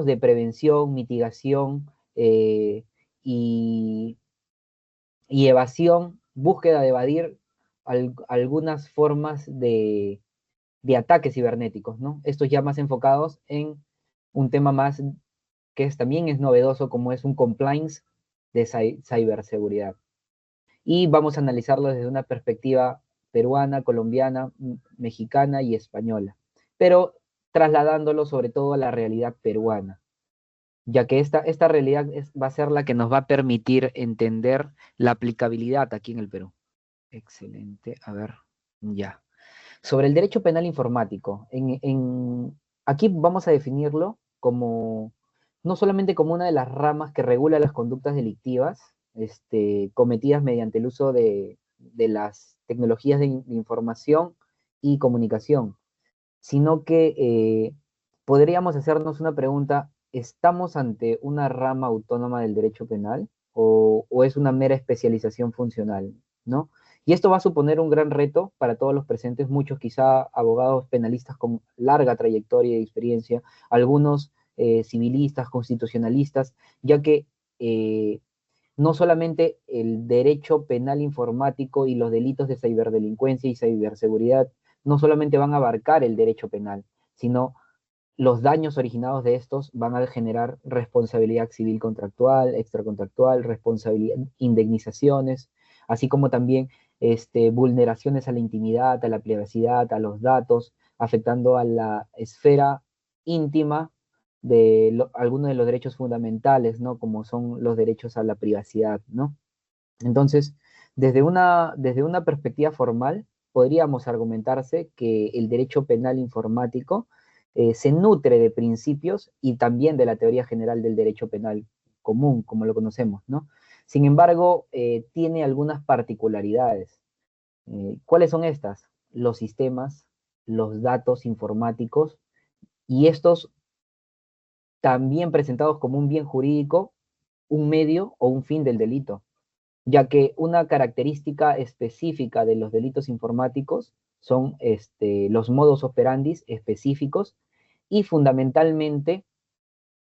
de prevención, mitigación y, evasión, búsqueda de evadir algunas formas de ataques cibernéticos, ¿no? Estos ya más enfocados en un tema más que también es novedoso, como es un compliance de ciberseguridad. Y vamos a analizarlo desde una perspectiva peruana, colombiana, mexicana y española, pero trasladándolo sobre todo a la realidad peruana, ya que esta realidad va a ser la que nos va a permitir entender la aplicabilidad aquí en el Perú. Excelente, a ver, ya. Sobre el derecho penal informático, aquí vamos a definirlo como, no solamente como una de las ramas que regula las conductas delictivas, cometidas mediante el uso de las tecnologías de información y comunicación, sino que podríamos hacernos una pregunta: ¿estamos ante una rama autónoma del derecho penal o es una mera especialización funcional, ¿no? Y esto va a suponer un gran reto para todos los presentes, muchos quizá abogados penalistas con larga trayectoria y experiencia, algunos civilistas, constitucionalistas, ya que no solamente el derecho penal informático y los delitos de ciberdelincuencia y ciberseguridad no solamente van a abarcar el derecho penal, sino los daños originados de estos van a generar responsabilidad civil contractual, extracontractual, responsabilidad, indemnizaciones, así como también vulneraciones a la intimidad, a la privacidad, a los datos, afectando a la esfera íntima de algunos de los derechos fundamentales, ¿no? Como son los derechos a la privacidad, ¿no? Entonces, desde una perspectiva formal, podríamos argumentarse que el derecho penal informático se nutre de principios y también de la teoría general del derecho penal común, como lo conocemos, ¿no? Sin embargo, tiene algunas particularidades. ¿Cuáles son estas? Los sistemas, los datos informáticos, y estos también presentados como un bien jurídico, un medio o un fin del delito, ya que una característica específica de los delitos informáticos son los modus operandi específicos y fundamentalmente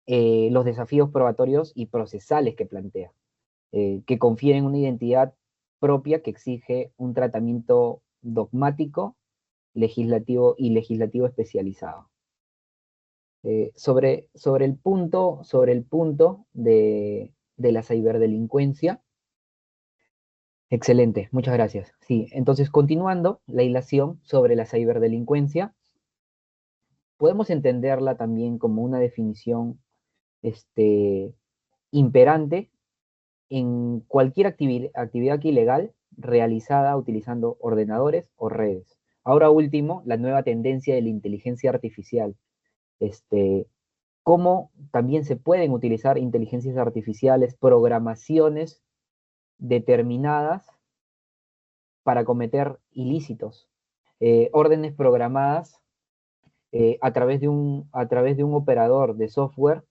los desafíos probatorios y procesales que plantea, que confieren una identidad propia que exige un tratamiento dogmático, legislativo especializado. Sobre el punto de la ciberdelincuencia. Excelente, muchas gracias. Sí, entonces continuando la hilación sobre la ciberdelincuencia, podemos entenderla también como una definición este, imperante en cualquier actividad ilegal realizada utilizando ordenadores o redes. Ahora último, la nueva tendencia de la inteligencia artificial. Cómo también se pueden utilizar inteligencias artificiales, programaciones determinadas para cometer ilícitos, órdenes programadas a través de un operador de software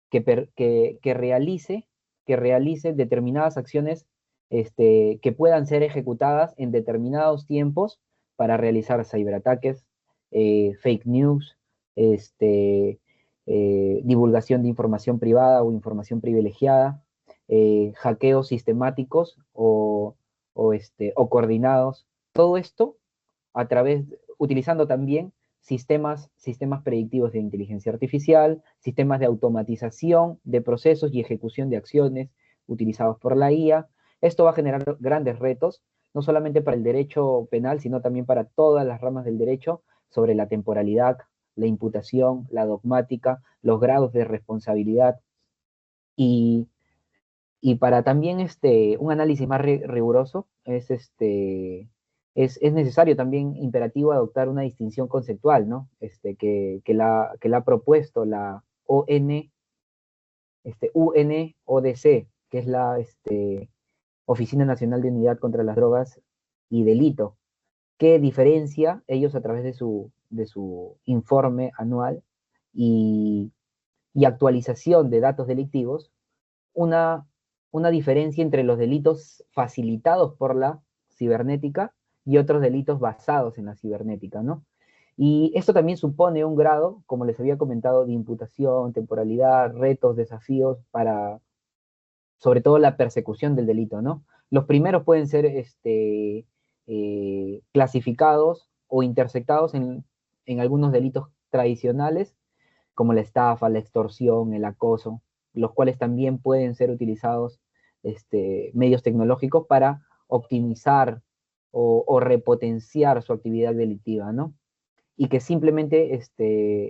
que realice determinadas acciones que puedan ser ejecutadas en determinados tiempos para realizar ciberataques, fake news, divulgación de información privada o información privilegiada, hackeos sistemáticos o coordinados. Todo esto utilizando también sistemas predictivos de inteligencia artificial, sistemas de automatización de procesos y ejecución de acciones utilizados por la IA. Esto va a generar grandes retos, no solamente para el derecho penal, sino también para todas las ramas del derecho, sobre la temporalidad, la imputación, la dogmática, los grados de responsabilidad y, para también un análisis más riguroso, es necesario también imperativo adoptar una distinción conceptual, ¿no? Que la ha propuesto la UNODC, que es la Oficina Nacional de Unidad contra las Drogas y Delito, que diferencia ellos a través de su informe anual y, actualización de datos delictivos, una, una diferencia entre los delitos facilitados por la cibernética y otros delitos basados en la cibernética, ¿no? Y esto también supone un grado, como les había comentado, de imputación, temporalidad, retos, desafíos para, sobre todo, la persecución del delito, ¿no? Los primeros pueden ser clasificados o intersectados en algunos delitos tradicionales, como la estafa, la extorsión, el acoso, los cuales también pueden ser utilizados medios tecnológicos para optimizar o repotenciar su actividad delictiva, ¿no? Y que simplemente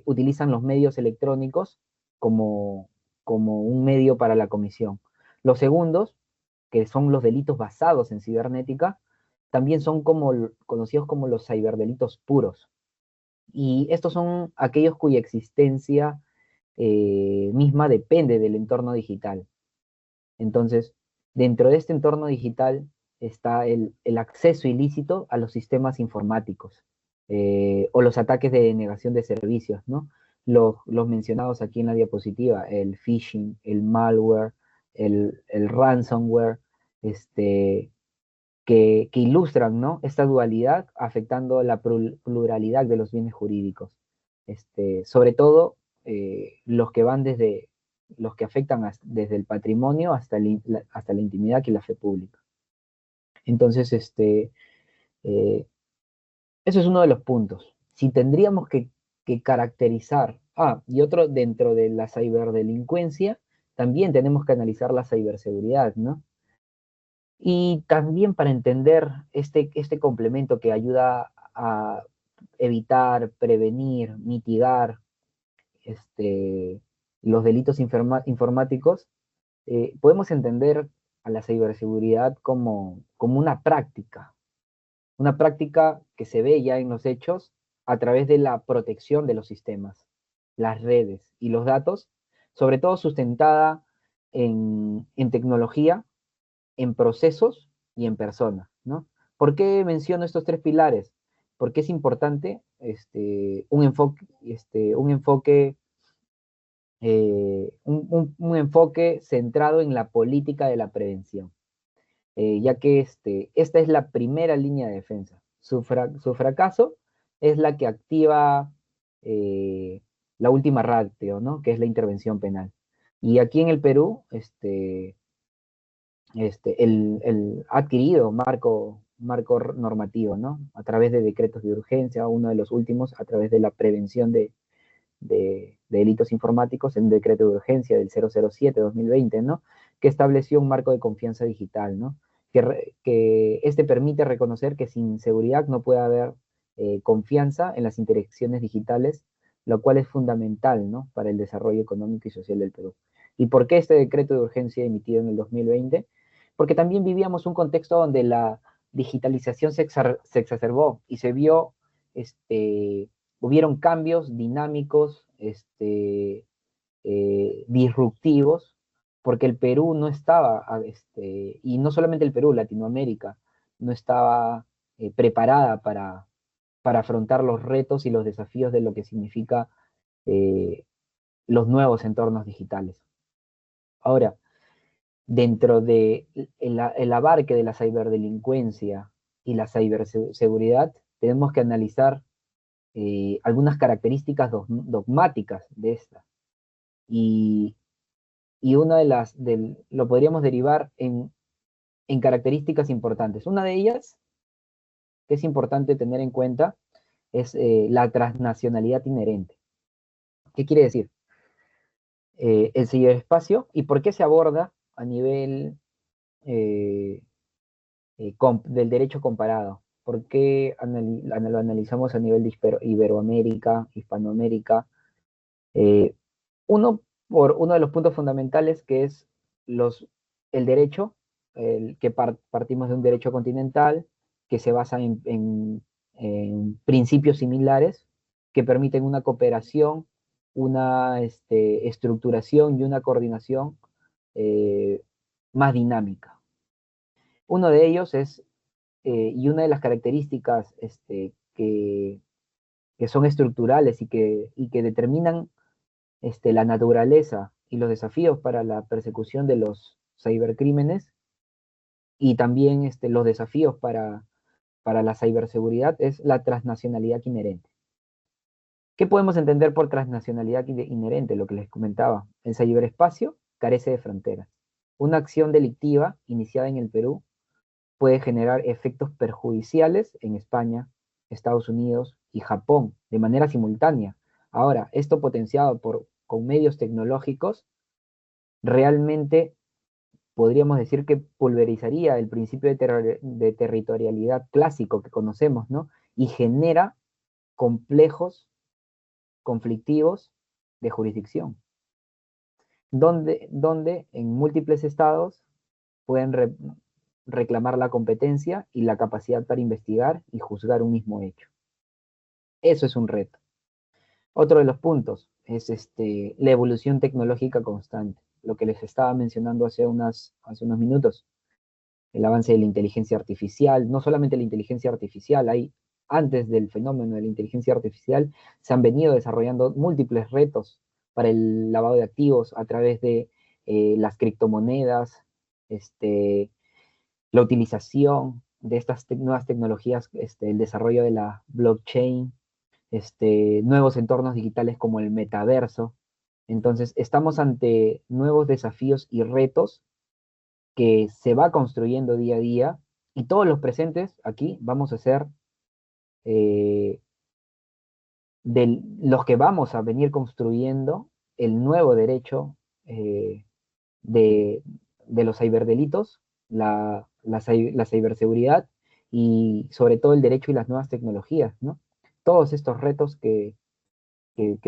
utilizan los medios electrónicos como, como un medio para la comisión. Los segundos, que son los delitos basados en cibernética, también son conocidos como los ciberdelitos puros. Y estos son aquellos cuya existencia misma depende del entorno digital. Entonces, dentro de este entorno digital está el acceso ilícito a los sistemas informáticos o los ataques de denegación de servicios, ¿no? Los mencionados aquí en la diapositiva, el phishing, el malware, el ransomware, este, que ilustran, ¿no? Esta dualidad afectando la pluralidad de los bienes jurídicos. Sobre todo los que van desde los que afectan desde el patrimonio hasta la intimidad y la fe pública. Entonces, eh, eso es uno de los puntos. Si tendríamos que caracterizar, y otro dentro de la ciberdelincuencia, también tenemos que analizar la ciberseguridad, ¿no? Y también para entender este complemento que ayuda a evitar, prevenir, mitigar los delitos informáticos, podemos entender a la ciberseguridad como una práctica que se ve ya en los hechos a través de la protección de los sistemas, las redes y los datos, sobre todo sustentada en tecnología, en procesos y en personas, ¿no? ¿Por qué menciono estos tres pilares? Porque es importante un enfoque un enfoque centrado en la política de la prevención, ya que esta es la primera línea de defensa. Su fracaso es la que activa la última ratio, ¿no? Que es la intervención penal. Y aquí en el Perú, ha adquirido marco normativo, ¿no? A través de decretos de urgencia, uno de los últimos, a través de la prevención de delitos informáticos, en decreto de urgencia del 007-2020, ¿no? Que estableció un marco de confianza digital, ¿no? Que permite reconocer que sin seguridad no puede haber confianza en las interacciones digitales, lo cual es fundamental, ¿no? Para el desarrollo económico y social del Perú. ¿Y por qué este decreto de urgencia emitido en el 2020? Porque también vivíamos un contexto donde la digitalización se exacerbó y se vio hubieron cambios dinámicos, disruptivos, porque el Perú no estaba, y no solamente el Perú, Latinoamérica, no estaba preparada para afrontar los retos y los desafíos de lo que significa eh, los nuevos entornos digitales. Ahora, dentro de el abarque de la ciberdelincuencia y la ciberseguridad, tenemos que analizar algunas características dogmáticas de esta. Y, y una lo podríamos derivar en características importantes. Una de ellas, que es importante tener en cuenta, es la transnacionalidad inherente. ¿Qué quiere decir? El ciberespacio y por qué se aborda a nivel eh, del derecho comparado. ¿Por qué lo analizamos a nivel de Iberoamérica, Hispanoamérica? Eh, uno de los puntos fundamentales que es el derecho, partimos de un derecho continental que se basa en principios similares que permiten una cooperación, una estructuración y una coordinación eh, más dinámica. Uno de ellos y una de las características que son estructurales y que determinan la naturaleza y los desafíos para la persecución de los cibercrímenes y también los desafíos para la ciberseguridad es la transnacionalidad inherente. ¿Qué podemos entender por transnacionalidad inherente? Lo que les comentaba. El ciberespacio carece de fronteras. Una acción delictiva iniciada en el Perú puede generar efectos perjudiciales en España, Estados Unidos y Japón de manera simultánea. Ahora, esto potenciado con medios tecnológicos, realmente podríamos decir que pulverizaría el principio de territorialidad clásico que conocemos, ¿no? Y genera complejos conflictivos de jurisdicción, donde en múltiples estados pueden reclamar la competencia y la capacidad para investigar y juzgar un mismo hecho. Eso es un reto. Otro de los puntos es la evolución tecnológica constante, lo que les estaba mencionando hace unos minutos, el avance de la inteligencia artificial, no solamente la inteligencia artificial, antes del fenómeno de la inteligencia artificial se han venido desarrollando múltiples retos para el lavado de activos a través de las criptomonedas, la utilización de estas nuevas tecnologías, el desarrollo de la blockchain, nuevos entornos digitales como el metaverso. Entonces, estamos ante nuevos desafíos y retos que se va construyendo día a día y todos los presentes aquí vamos a ser eh, de los que vamos a venir construyendo el nuevo derecho de, de los ciberdelitos, la ciberseguridad y sobre todo el derecho y las nuevas tecnologías, ¿no? Todos estos retos que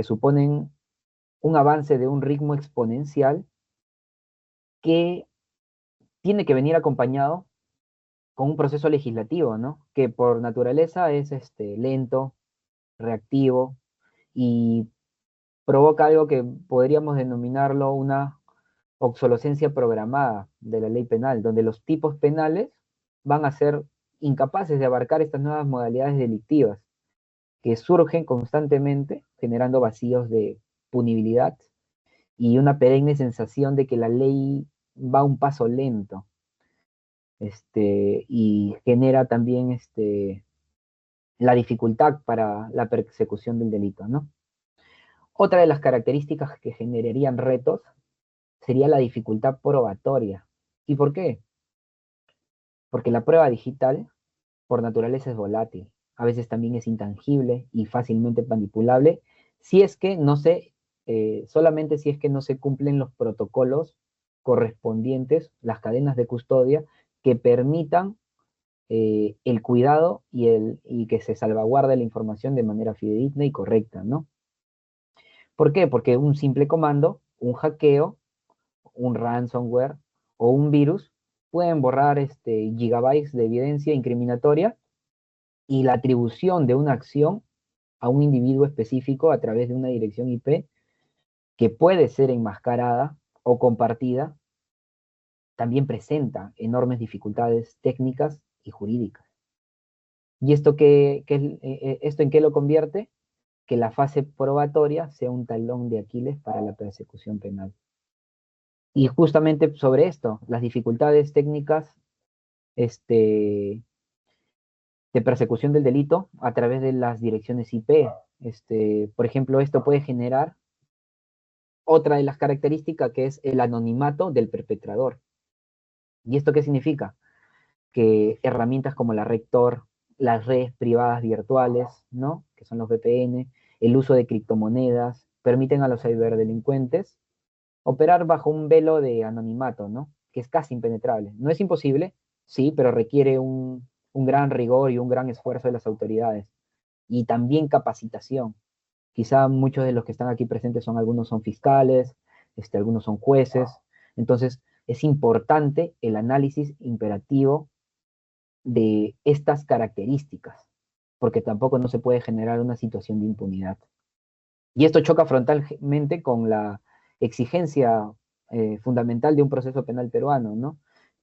suponen un avance de un ritmo exponencial que tiene que venir acompañado con un proceso legislativo, ¿no? Que por naturaleza es lento, reactivo y provoca algo que podríamos denominarlo una obsolescencia programada de la ley penal, donde los tipos penales van a ser incapaces de abarcar estas nuevas modalidades delictivas que surgen constantemente, generando vacíos de punibilidad y una perenne sensación de que la ley va un paso lento, y genera también la dificultad para la persecución del delito, ¿no? Otra de las características que generarían retos sería la dificultad probatoria. ¿Y por qué? Porque la prueba digital, por naturaleza, es volátil. A veces también es intangible y fácilmente manipulable, si es que no se, solamente si es que no se cumplen los protocolos correspondientes, las cadenas de custodia, que permitan el cuidado y que se salvaguarde la información de manera fidedigna y correcta, ¿no? ¿Por qué? Porque un simple comando, un hackeo, un ransomware o un virus pueden borrar gigabytes de evidencia incriminatoria y la atribución de una acción a un individuo específico a través de una dirección IP que puede ser enmascarada o compartida, también presenta enormes dificultades técnicas y jurídicas. ¿Y esto en qué lo convierte? Que la fase probatoria sea un talón de Aquiles para la persecución penal. Y justamente sobre esto, las dificultades técnicas este, de persecución del delito a través de las direcciones IP. Por ejemplo, esto puede generar otra de las características que es el anonimato del perpetrador. ¿Y esto qué significa? Que herramientas como la Rector, las redes privadas virtuales, ¿no? Que son los VPN, el uso de criptomonedas, permiten a los ciberdelincuentes operar bajo un velo de anonimato, ¿no? Que es casi impenetrable. No es imposible, sí, pero requiere un gran rigor y un gran esfuerzo de las autoridades. Y también capacitación. Quizá muchos de los que están aquí presentes algunos son fiscales, algunos son jueces. Entonces, es importante el análisis imperativo de estas características, porque tampoco no se puede generar una situación de impunidad. Y esto choca frontalmente con la exigencia fundamental de un proceso penal peruano, ¿no?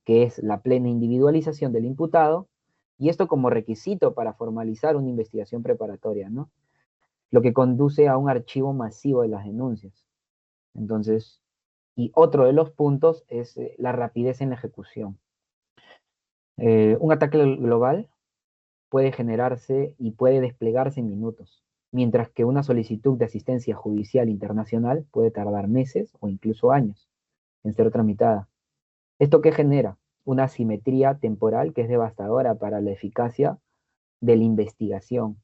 Que es la plena individualización del imputado, y esto como requisito para formalizar una investigación preparatoria, ¿no? Lo que conduce a un archivo masivo de las denuncias. Entonces, y otro de los puntos es la rapidez en la ejecución. Un ataque global puede generarse y puede desplegarse en minutos. mientras que una solicitud de asistencia judicial internacional puede tardar meses o incluso años en ser tramitada. ¿Esto qué genera? Una asimetría temporal que es devastadora para la eficacia de la investigación,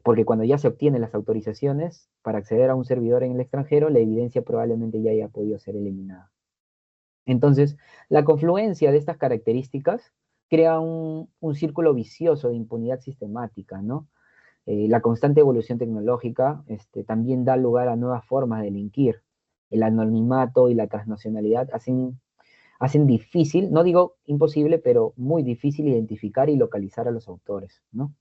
porque cuando ya se obtienen las autorizaciones para acceder a un servidor en el extranjero, la evidencia probablemente ya haya podido ser eliminada. Entonces, la confluencia de estas características crea un círculo vicioso de impunidad sistemática, ¿no? La constante evolución tecnológica también da lugar a nuevas formas de delinquir. El anonimato y la transnacionalidad hacen difícil, no digo imposible, pero muy difícil identificar y localizar a los autores, ¿no?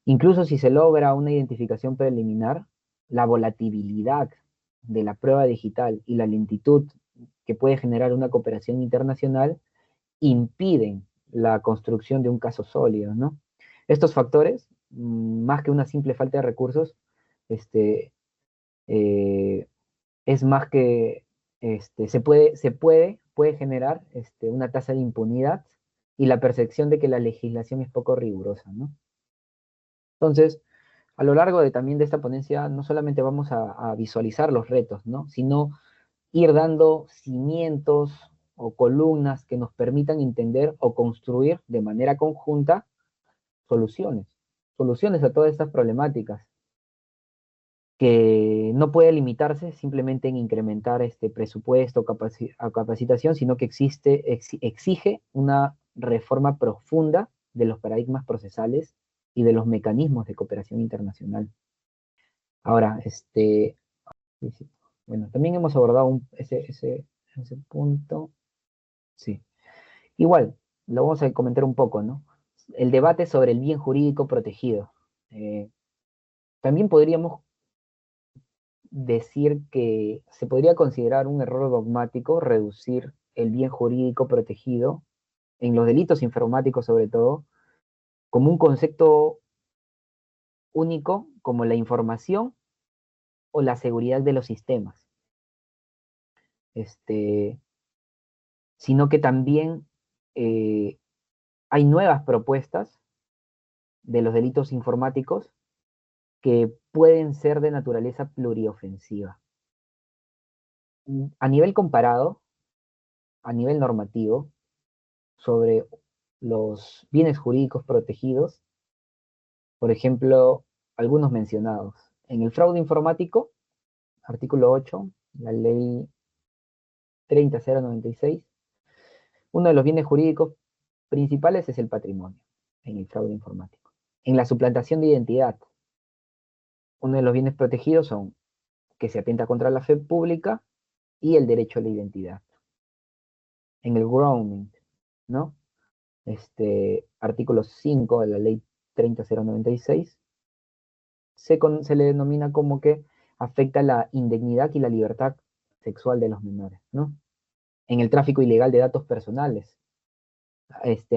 Incluso si se logra una identificación preliminar, la volatilidad de la prueba digital y la lentitud que puede generar una cooperación internacional impiden la construcción de un caso sólido, ¿no? Estos factores, más que una simple falta de recursos, este, eh, es más que puede generar una tasa de impunidad y la percepción de que la legislación es poco rigurosa, ¿no? Entonces, a lo largo también de esta ponencia, no solamente vamos a visualizar los retos, ¿no? Sino ir dando cimientos o columnas que nos permitan entender o construir de manera conjunta soluciones, soluciones a todas estas problemáticas, que no puede limitarse simplemente en incrementar este presupuesto o capacitación, sino que exige una reforma profunda de los paradigmas procesales y de los mecanismos de cooperación internacional. Ahora, bueno, también hemos abordado ese punto. Sí. Igual, lo vamos a comentar un poco, ¿no? El debate sobre el bien jurídico protegido. Eh, También podríamos decir que se podría considerar un error dogmático reducir el bien jurídico protegido, en los delitos informáticos sobre todo, como un concepto único como la información o la seguridad de los sistemas, este, sino que también eh, hay nuevas propuestas de los delitos informáticos que pueden ser de naturaleza pluriofensiva. A nivel comparado, a nivel normativo, sobre los bienes jurídicos protegidos, por ejemplo, algunos mencionados. En el fraude informático, artículo 8, la ley 30096, uno de los bienes jurídicos principales es el patrimonio en el fraude informático. En la suplantación de identidad, uno de los bienes protegidos son que se atenta contra la fe pública y el derecho a la identidad. En el grooming, ¿no? Artículo 5 de la ley 30096, se le denomina como que afecta la indignidad y la libertad sexual de los menores, ¿no? En el tráfico ilegal de datos personales,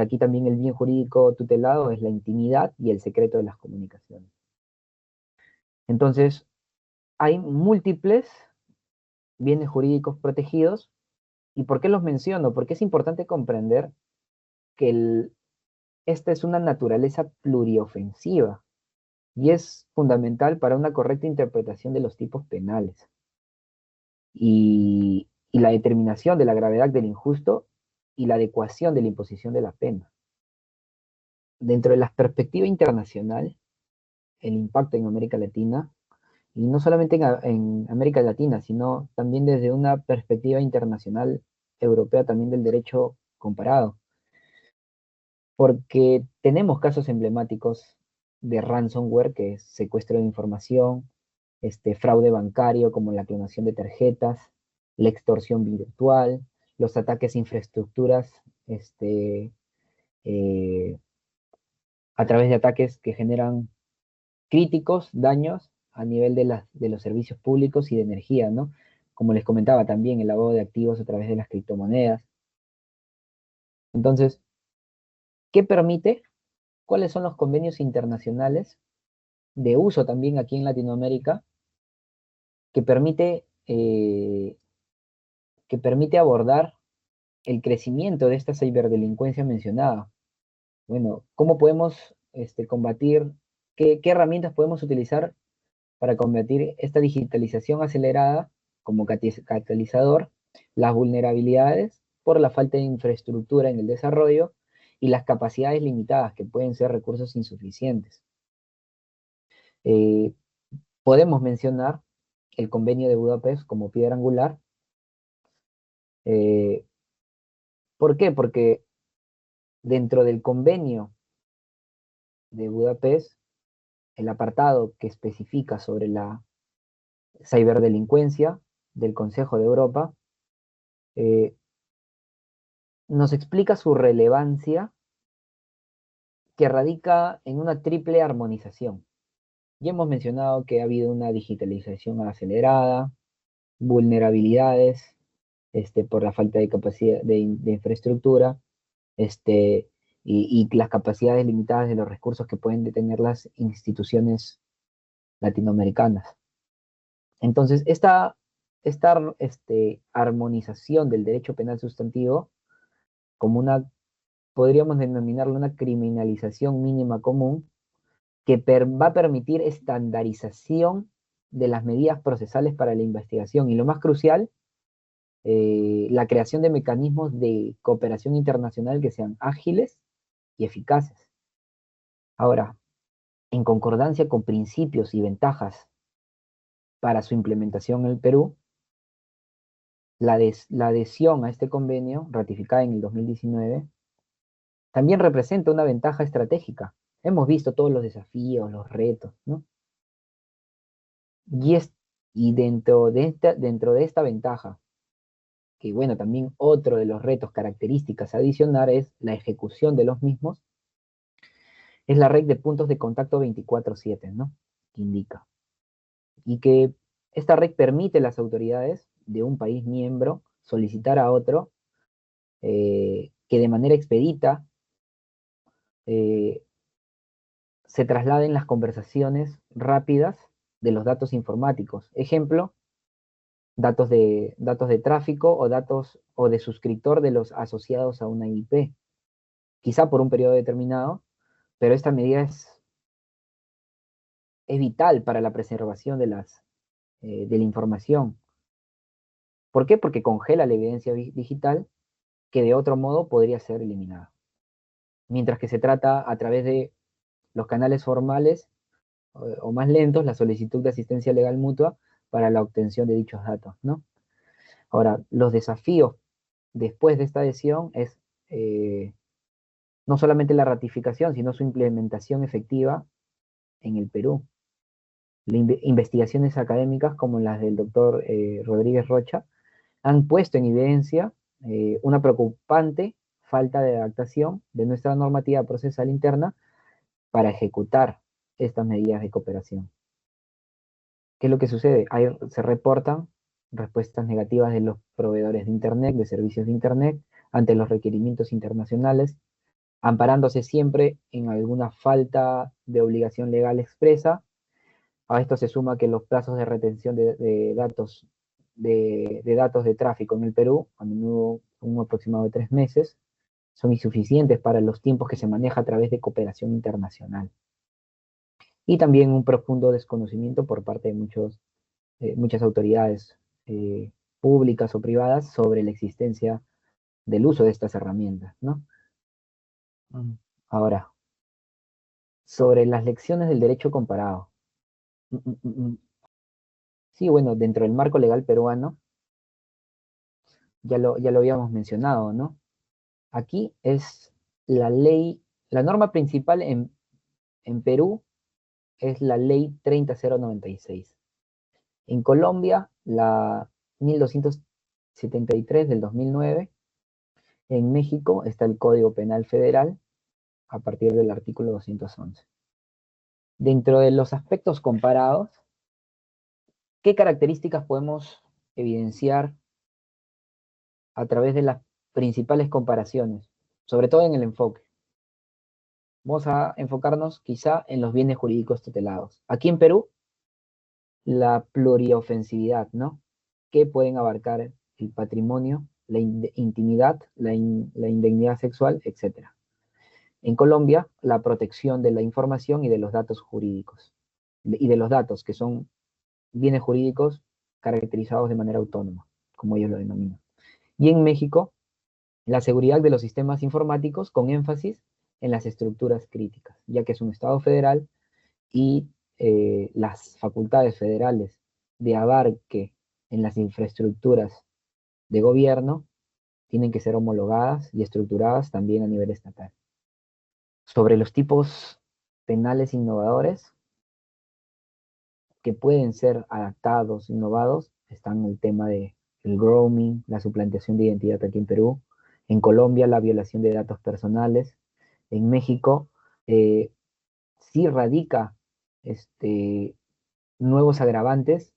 aquí también el bien jurídico tutelado es la intimidad y el secreto de las comunicaciones. Entonces, hay múltiples bienes jurídicos protegidos. ¿Y por qué los menciono? Porque es importante comprender que esta es una naturaleza pluriofensiva y es fundamental para una correcta interpretación de los tipos penales y la determinación de la gravedad del injusto y la adecuación de la imposición de la pena. Dentro de la perspectiva internacional, el impacto en América Latina, y no solamente en América Latina, sino también desde una perspectiva internacional europea también del derecho comparado, porque tenemos casos emblemáticos de ransomware, que es secuestro de información, fraude bancario como la clonación de tarjetas, la extorsión virtual, los ataques a infraestructuras, eh, a través de ataques que generan críticos daños a nivel de los servicios públicos y de energía, ¿no? Como les comentaba también, el lavado de activos a través de las criptomonedas. Entonces, ¿qué permite? ¿Cuáles son los convenios internacionales de uso también aquí en Latinoamérica que permite abordar el crecimiento de esta ciberdelincuencia mencionada? Bueno, ¿cómo podemos combatir ¿Qué herramientas podemos utilizar para combatir esta digitalización acelerada como catalizador? Las vulnerabilidades por la falta de infraestructura en el desarrollo y las capacidades limitadas, que pueden ser recursos insuficientes. Eh, Podemos mencionar el Convenio de Budapest como piedra angular. Eh, ¿Por qué? Porque dentro del Convenio de Budapest, el apartado que especifica sobre la ciberdelincuencia del Consejo de Europa eh, nos explica su relevancia, que radica en una triple armonización. Ya hemos mencionado que ha habido una digitalización acelerada, vulnerabilidades por la falta de capacidad de infraestructura, este, y las capacidades limitadas de los recursos que pueden detener las instituciones latinoamericanas. Entonces, esta armonización del derecho penal sustantivo, como podríamos denominarlo una criminalización mínima común, que va a permitir estandarización de las medidas procesales para la investigación y, lo más crucial, la creación de mecanismos de cooperación internacional que sean ágiles y eficaces. Ahora, en concordancia con principios y ventajas para su implementación en el Perú, la adhesión a este convenio, ratificada en el 2019, también representa una ventaja estratégica. Hemos visto todos los desafíos, los retos, ¿no? Y, y dentro de esta ventaja, que bueno, también otro de los retos, características a adicionar, es la ejecución de los mismos, es la red de puntos de contacto 24/7, ¿no? Que indica. Y que esta red permite a las autoridades de un país miembro solicitar a otro que de manera expedita eh, se trasladen las conversaciones rápidas de los datos informáticos. Ejemplo, datos de tráfico o datos o de suscriptor de los asociados a una IP, quizá por un periodo determinado, pero esta medida es vital para la preservación de la información. ¿Por qué? Porque congela la evidencia digital que de otro modo podría ser eliminada. Mientras que se trata a través de los canales formales o más lentos, la solicitud de asistencia legal mutua para la obtención de dichos datos, ¿no? Ahora, los desafíos después de esta adhesión es no solamente la ratificación, sino su implementación efectiva en el Perú. Investigaciones académicas como las del doctor Rodríguez Rocha han puesto en evidencia una preocupante falta de adaptación de nuestra normativa procesal interna para ejecutar estas medidas de cooperación. ¿Qué es lo que sucede? Se reportan respuestas negativas de los proveedores de Internet, de servicios de Internet, ante los requerimientos internacionales, amparándose siempre en alguna falta de obligación legal expresa. A esto se suma que los plazos de retención de datos de tráfico en el Perú, a menudo un aproximado de 3 meses, son insuficientes para los tiempos que se maneja a través de cooperación internacional. Y también un profundo desconocimiento por parte de muchas autoridades públicas o privadas sobre la existencia del uso de estas herramientas, ¿no? Ahora, sobre las lecciones del derecho comparado. Mm, mm, mm, mm. Sí, bueno, dentro del marco legal peruano, ya lo habíamos mencionado, ¿no? Aquí es la ley, la norma principal en Perú es la ley 30096. En Colombia, la 1273 del 2009. En México está el Código Penal Federal a partir del artículo 211. Dentro de los aspectos comparados, ¿qué características podemos evidenciar a través de las principales comparaciones? Sobre todo en el enfoque. Vamos a enfocarnos quizá en los bienes jurídicos tutelados. Aquí en Perú, la pluriofensividad, ¿no? Que pueden abarcar el patrimonio, la intimidad, la indemnidad sexual, etc. En Colombia, la protección de la información y de los datos jurídicos, y de los datos que son bienes jurídicos caracterizados de manera autónoma, como ellos lo denominan. Y en México, la seguridad de los sistemas informáticos con énfasis en las estructuras críticas, ya que es un Estado federal y las facultades federales de abarque en las infraestructuras de gobierno tienen que ser homologadas y estructuradas también a nivel estatal. Sobre los tipos penales innovadores que pueden ser adaptados, innovados, están el tema de el grooming, la suplantación de identidad aquí en Perú, en Colombia la violación de datos personales, en México eh, sí radica nuevos agravantes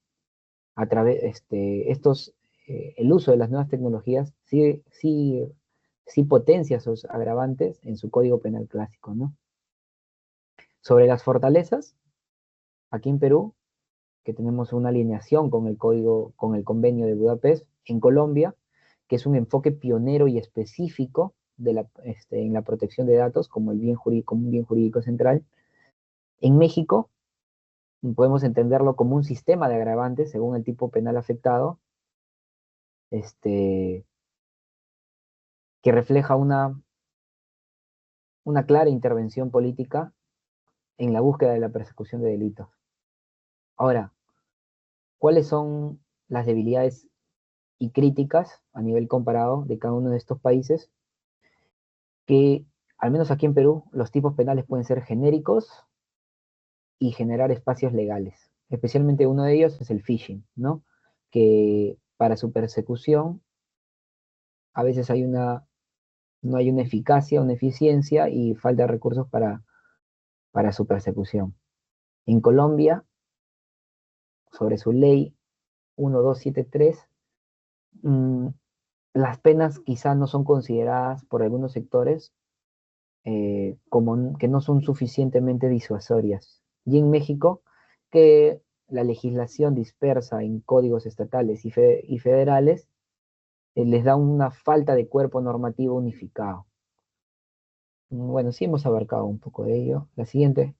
a través, el uso de las nuevas tecnologías sí potencia esos agravantes en su código penal clásico, ¿no? Sobre las fortalezas, aquí en Perú, que tenemos una alineación con el código, con el convenio de Budapest, en Colombia, que es un enfoque pionero y específico en la protección de datos como, como un bien jurídico central. En México, podemos entenderlo como un sistema de agravantes según el tipo penal afectado, este, que refleja una clara intervención política en la búsqueda de la persecución de delitos. Ahora, ¿cuáles son las debilidades y críticas a nivel comparado de cada uno de estos países? Que, al menos aquí en Perú, los tipos penales pueden ser genéricos y generar espacios legales. Especialmente uno de ellos es el phishing, ¿no? Que para su persecución a veces no hay una eficacia, una eficiencia y falta de recursos para su persecución. En Colombia, sobre su ley 1273, mmm, las penas quizás no son consideradas por algunos sectores como que no son suficientemente disuasorias. Y en México, que la legislación dispersa en códigos estatales y federales les da una falta de cuerpo normativo unificado. Bueno, sí hemos abarcado un poco de ello. La siguiente,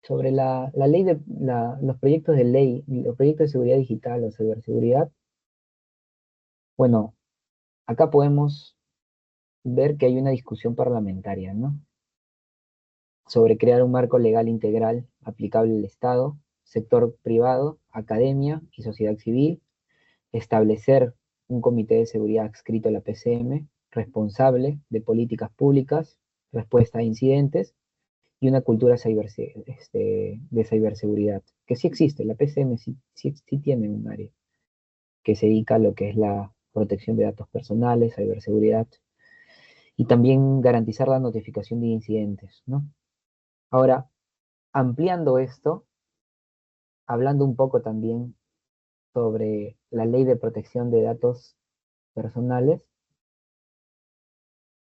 sobre la ley los proyectos de ley, los proyectos de seguridad digital o ciberseguridad. Bueno, acá podemos ver que hay una discusión parlamentaria, ¿no? Sobre crear un marco legal integral aplicable al Estado, sector privado, academia y sociedad civil, establecer un comité de seguridad adscrito a la PCM, responsable de políticas públicas, respuesta a incidentes y una cultura de ciberseguridad, que sí existe, la PCM sí tiene un área que se dedica a lo que es la protección de datos personales, ciberseguridad, y también garantizar la notificación de incidentes, ¿no? Ahora, ampliando esto, hablando un poco también sobre la ley de protección de datos personales.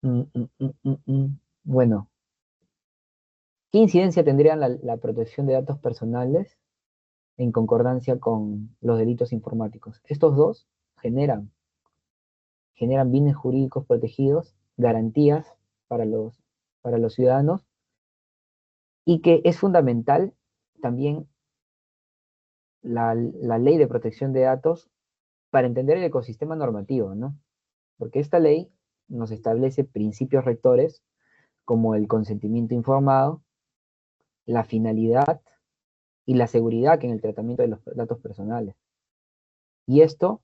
Mm, mm, mm, mm, Bueno, ¿qué incidencia tendría la protección de datos personales en concordancia con los delitos informáticos? Estos dos generan, generan bienes jurídicos protegidos, garantías para para los ciudadanos, y que es fundamental también la ley de protección de datos para entender el ecosistema normativo, ¿no? Porque esta ley nos establece principios rectores como el consentimiento informado, la finalidad y la seguridad en el tratamiento de los datos personales. Y esto,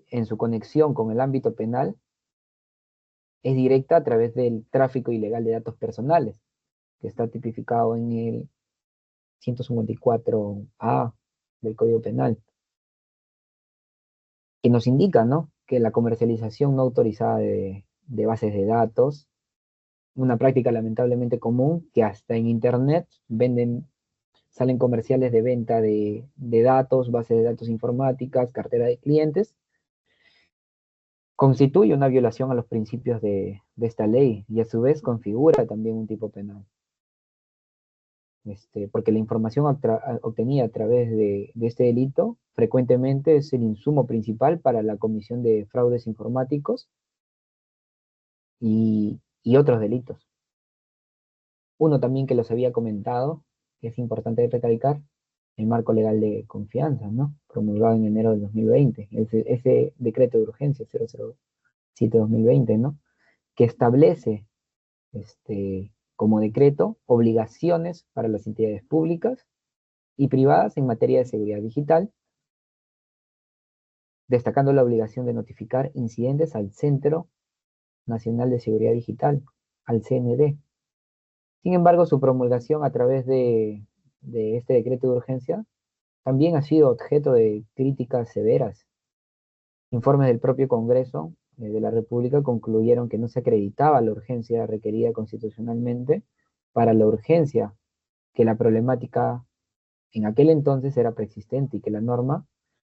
en su conexión con el ámbito penal, es directa a través del tráfico ilegal de datos personales, que está tipificado en el 154A del Código Penal, que nos indica, ¿no?, que la comercialización no autorizada de bases de datos, una práctica lamentablemente común, que hasta en Internet salen comerciales de venta de datos, bases de datos informáticas, cartera de clientes, constituye una violación a los principios de esta ley y a su vez configura también un tipo penal. Porque la información obtenida a través de este delito frecuentemente es el insumo principal para la comisión de fraudes informáticos y otros delitos. Uno también que los había comentado, que es importante recalcar, el marco legal de confianza, ¿no? Promulgado en enero del 2020, ese decreto de urgencia 007-2020, ¿no? Que establece como decreto obligaciones para las entidades públicas y privadas en materia de seguridad digital, destacando la obligación de notificar incidentes al Centro Nacional de Seguridad Digital, al CND. Sin embargo, su promulgación a través de este decreto de urgencia también ha sido objeto de críticas severas. Informes del propio Congreso de la República concluyeron que no se acreditaba la urgencia requerida constitucionalmente para la urgencia, que la problemática en aquel entonces era preexistente y que la norma,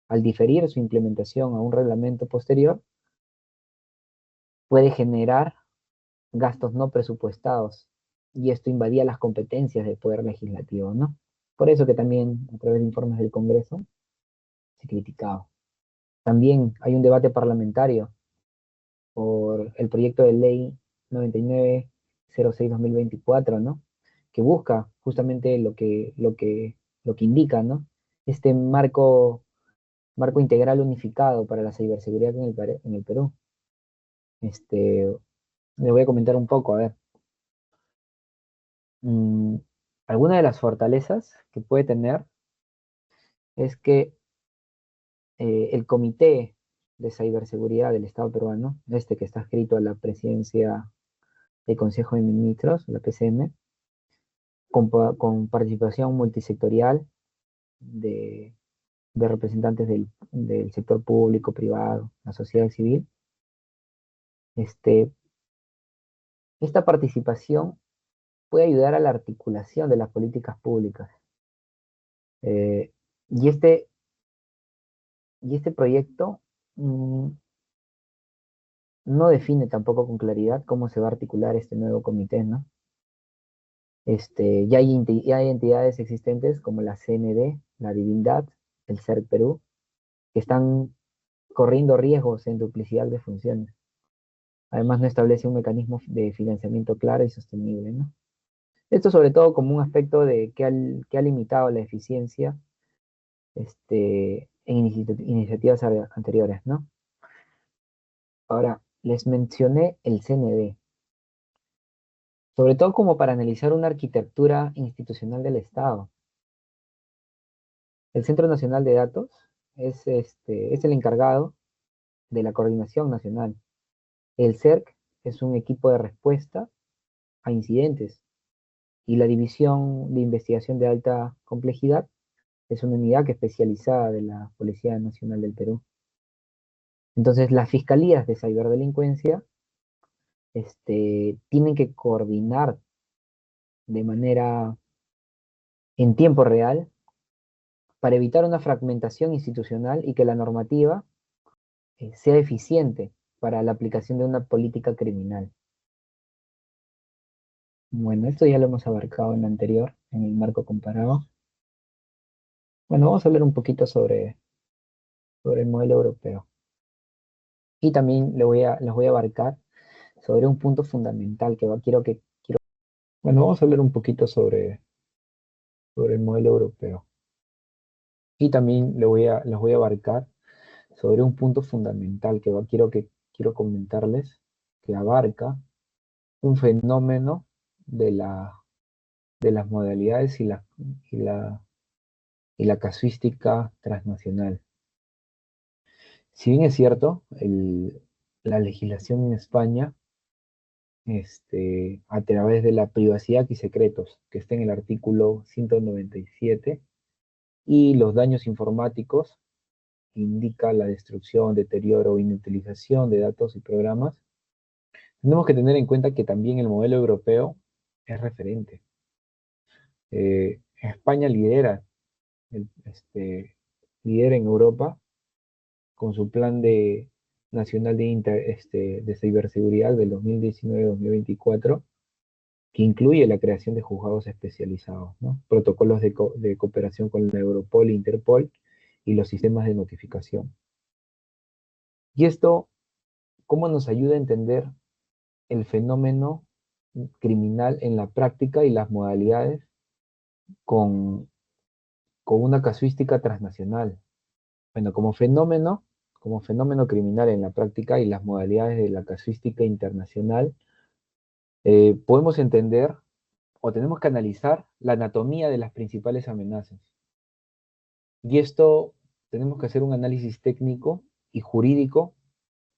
al diferir su implementación a un reglamento posterior, puede generar gastos no presupuestados y esto invadía las competencias del Poder Legislativo, ¿no? Por eso que también a través de informes del Congreso se criticaba. También hay un debate parlamentario por el proyecto de ley 9906-2024, ¿no? Que busca justamente lo que indica, ¿no? Este marco integral unificado para la ciberseguridad en el Perú. Le voy a comentar un poco, a ver. Mm, alguna de las fortalezas que puede tener es que el Comité de Ciberseguridad del Estado peruano, que está escrito a la presidencia del Consejo de Ministros, la PCM, con participación multisectorial de, de representantes del sector público, privado, la sociedad civil. Este, esta participación puede ayudar a la articulación de las políticas públicas. Eh, y, este, y este proyecto no define tampoco con claridad cómo se va a articular este nuevo comité, ¿no? Ya hay entidades existentes como la CND, la Divindad, el CERC Perú, que están corriendo riesgos en duplicidad de funciones. Además, no establece un mecanismo de financiamiento claro y sostenible, ¿no? Esto sobre todo como un aspecto que ha limitado la eficiencia en iniciativas anteriores, ¿no? Ahora, les mencioné el CND, sobre todo como para analizar una arquitectura institucional del Estado. El Centro Nacional de Datos es el encargado de la coordinación nacional. El CERC es un equipo de respuesta a incidentes y la División de Investigación de Alta Complejidad es una unidad especializada de la Policía Nacional del Perú. Entonces, las fiscalías de ciberdelincuencia tienen que coordinar de manera en tiempo real para evitar una fragmentación institucional y que la normativa sea eficiente para la aplicación de una política criminal. Bueno, esto ya lo hemos abarcado en la anterior, en el marco comparado. Bueno, vamos a hablar un poquito sobre el modelo europeo. Y también les voy a abarcar sobre un punto fundamental bueno, vamos a hablar un poquito sobre el modelo europeo. Y también les voy a abarcar sobre un punto fundamental quiero comentarles, que abarca un fenómeno de las modalidades y la casuística transnacional. Si bien es cierto, la legislación en España, a través de la privacidad y secretos, que está en el artículo 197, y los daños informáticos, indica la destrucción, deterioro o inutilización de datos y programas, tenemos que tener en cuenta que también el modelo europeo es referente. España lidera en Europa con su plan nacional de ciberseguridad del 2019-2024, que incluye la creación de juzgados especializados, ¿no? Protocolos de cooperación con la Europol e Interpol y los sistemas de notificación. Y esto, ¿cómo nos ayuda a entender el fenómeno criminal en la práctica y las modalidades con, con una casuística transnacional. Bueno, como fenómeno criminal en la práctica y las modalidades de la casuística internacional, podemos entender o tenemos que analizar la anatomía de las principales amenazas. Y esto tenemos que hacer un análisis técnico y jurídico,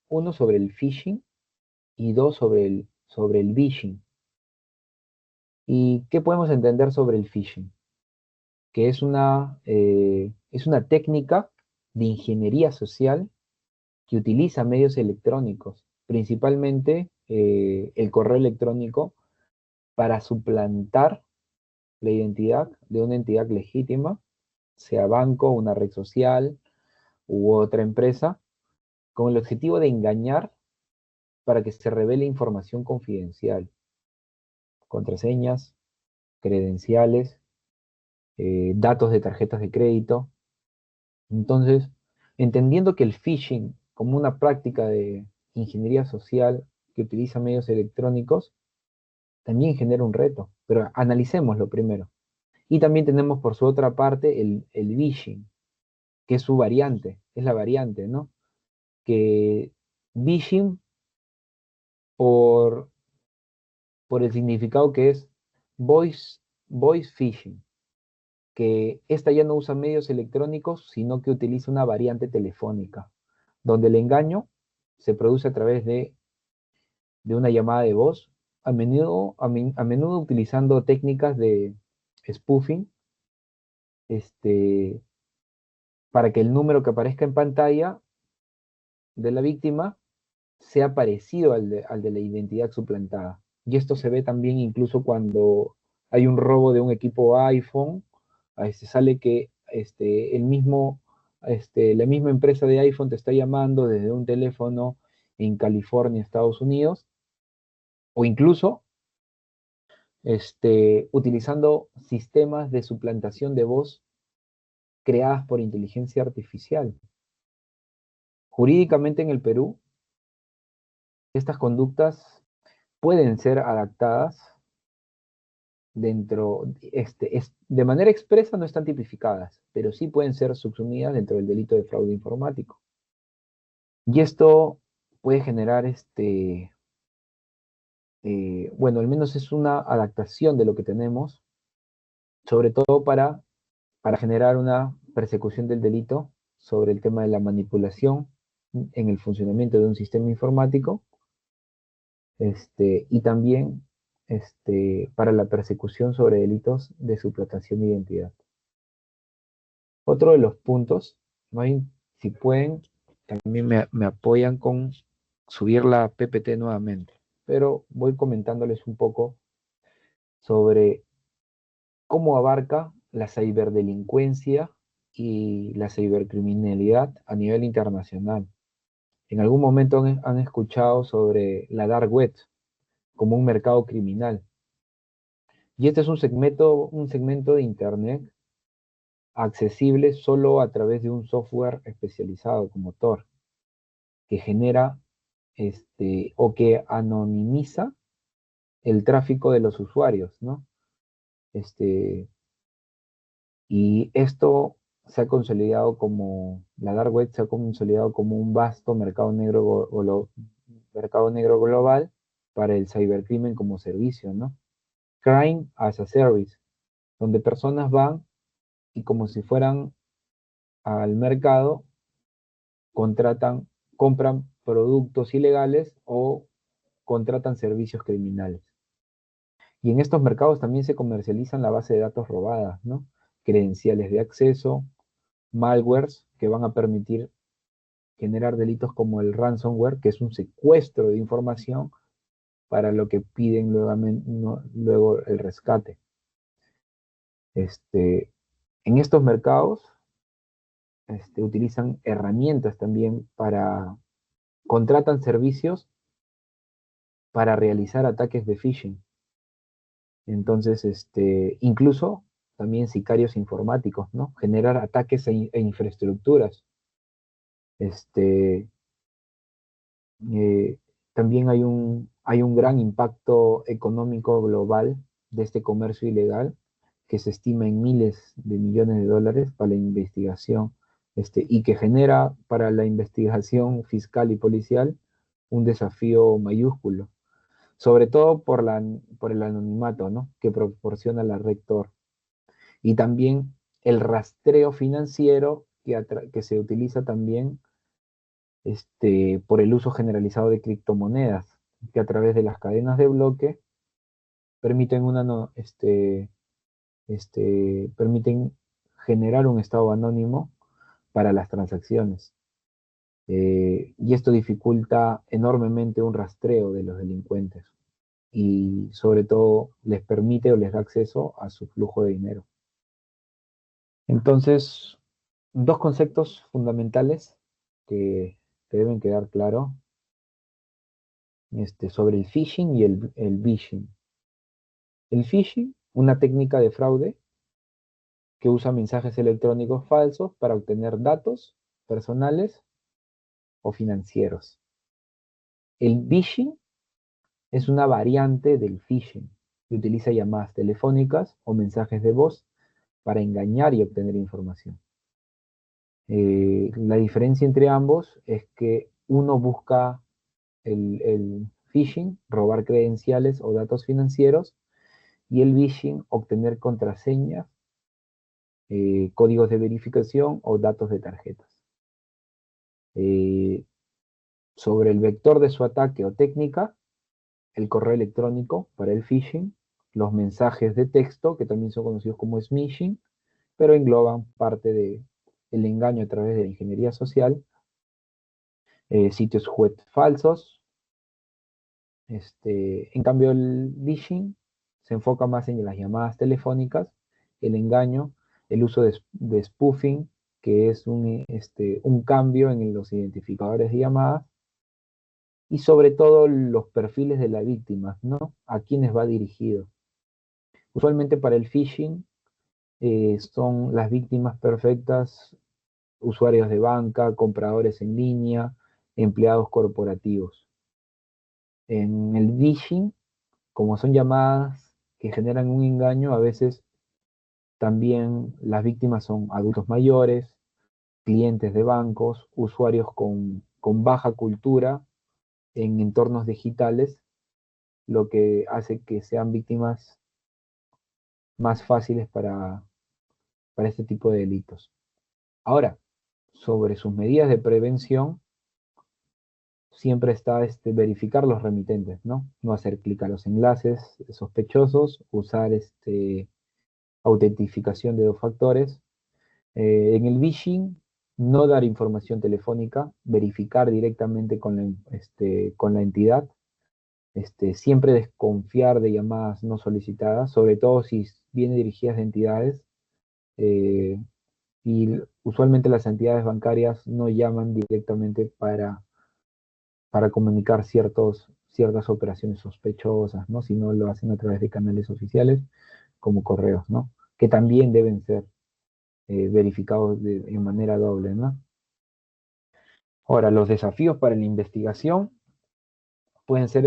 uno sobre el phishing y dos sobre el vishing. ¿Y qué podemos entender sobre el phishing? Que es una técnica de ingeniería social que utiliza medios electrónicos, principalmente el correo electrónico, para suplantar la identidad de una entidad legítima, sea banco, una red social u otra empresa, con el objetivo de engañar para que se revele información confidencial, contraseñas, credenciales, datos de tarjetas de crédito. Entonces, entendiendo que el phishing como una práctica de ingeniería social que utiliza medios electrónicos, también genera un reto, pero analicémoslo primero. Y también tenemos por su otra parte el phishing, que es su variante, es la variante, ¿no? Que phishing por, por el significado que es voice, voice phishing, que esta ya no usa medios electrónicos, sino que utiliza una variante telefónica, donde el engaño se produce a través de una llamada de voz, a menudo utilizando técnicas de spoofing, este, para que el número que aparezca en pantalla de la víctima sea parecido al de la identidad suplantada. Y esto se ve también incluso cuando hay un robo de un equipo iPhone, sale que la misma empresa de iPhone te está llamando desde un teléfono en California, Estados Unidos, o incluso utilizando sistemas de suplantación de voz creadas por inteligencia artificial. Jurídicamente en el Perú, estas conductas pueden ser adaptadas de manera expresa no están tipificadas, pero sí pueden ser subsumidas dentro del delito de fraude informático. Y esto puede generar, bueno, al menos es una adaptación de lo que tenemos, sobre todo para generar una persecución del delito sobre el tema de la manipulación en el funcionamiento de un sistema informático, y también para la persecución sobre delitos de suplantación de identidad. Otro de los puntos, si pueden, también me apoyan con subir la PPT nuevamente, pero voy comentándoles un poco sobre cómo abarca la ciberdelincuencia y la cibercriminalidad a nivel internacional. En algún momento han escuchado sobre la dark web como un mercado criminal. Y este es un segmento de Internet accesible solo a través de un software especializado como Tor, que genera o que anonimiza el tráfico de los usuarios, ¿no? Y esto la dark web se ha consolidado como un vasto mercado negro global para el cibercrimen como servicio, ¿no? Crime as a Service, donde personas van y como si fueran al mercado, compran productos ilegales o contratan servicios criminales. Y en estos mercados también se comercializan la base de datos robadas, ¿no? Credenciales de acceso, malwares que van a permitir generar delitos como el ransomware, que es un secuestro de información para lo que piden luego el rescate. En estos mercados utilizan herramientas también contratan servicios para realizar ataques de phishing. Entonces, incluso también sicarios informáticos, ¿no? Generar ataques e infraestructuras. Este, también hay hay un gran impacto económico global de este comercio ilegal que se estima en miles de millones de dólares para la investigación y que genera para la investigación fiscal y policial un desafío mayúsculo, sobre todo por el anonimato, ¿no?, que proporciona la red Tor. Y también el rastreo financiero que se utiliza también por el uso generalizado de criptomonedas, que a través de las cadenas de bloque permiten, permiten generar un estado anónimo para las transacciones. Y esto dificulta enormemente un rastreo de los delincuentes y sobre todo les permite o les da acceso a su flujo de dinero. Entonces, dos conceptos fundamentales que deben quedar claros sobre el phishing y el vishing. El phishing, una técnica de fraude que usa mensajes electrónicos falsos para obtener datos personales o financieros. El vishing es una variante del phishing que utiliza llamadas telefónicas o mensajes de voz para engañar y obtener información. La diferencia entre ambos es que uno busca el phishing, robar credenciales o datos financieros, y el vishing, obtener contraseñas, códigos de verificación o datos de tarjetas. Sobre el vector de su ataque o técnica, el correo electrónico para el phishing, los mensajes de texto, que también son conocidos como smishing, pero engloban parte del engaño a través de la ingeniería social, sitios web falsos. En cambio, el phishing se enfoca más en las llamadas telefónicas, el engaño, el uso de spoofing, que es un cambio en los identificadores de llamadas, y sobre todo los perfiles de la víctima, ¿no? A quiénes va dirigido. Usualmente para el phishing son las víctimas perfectas, usuarios de banca, compradores en línea, empleados corporativos. En el phishing, como son llamadas que generan un engaño, a veces también las víctimas son adultos mayores, clientes de bancos, usuarios con baja cultura en entornos digitales, lo que hace que sean víctimas más fáciles para este tipo de delitos. Ahora, sobre sus medidas de prevención, siempre está verificar los remitentes, ¿no? No hacer clic a los enlaces sospechosos, usar autentificación de dos factores. En el phishing, no dar información telefónica, verificar directamente con la entidad, siempre desconfiar de llamadas no solicitadas, sobre todo si vienen dirigidas de entidades, y usualmente las entidades bancarias no llaman directamente para comunicar ciertas operaciones sospechosas, ¿no?, sino lo hacen a través de canales oficiales como correos, ¿no?, que también deben ser verificados de manera doble, ¿no? Ahora, los desafíos para la investigación pueden ser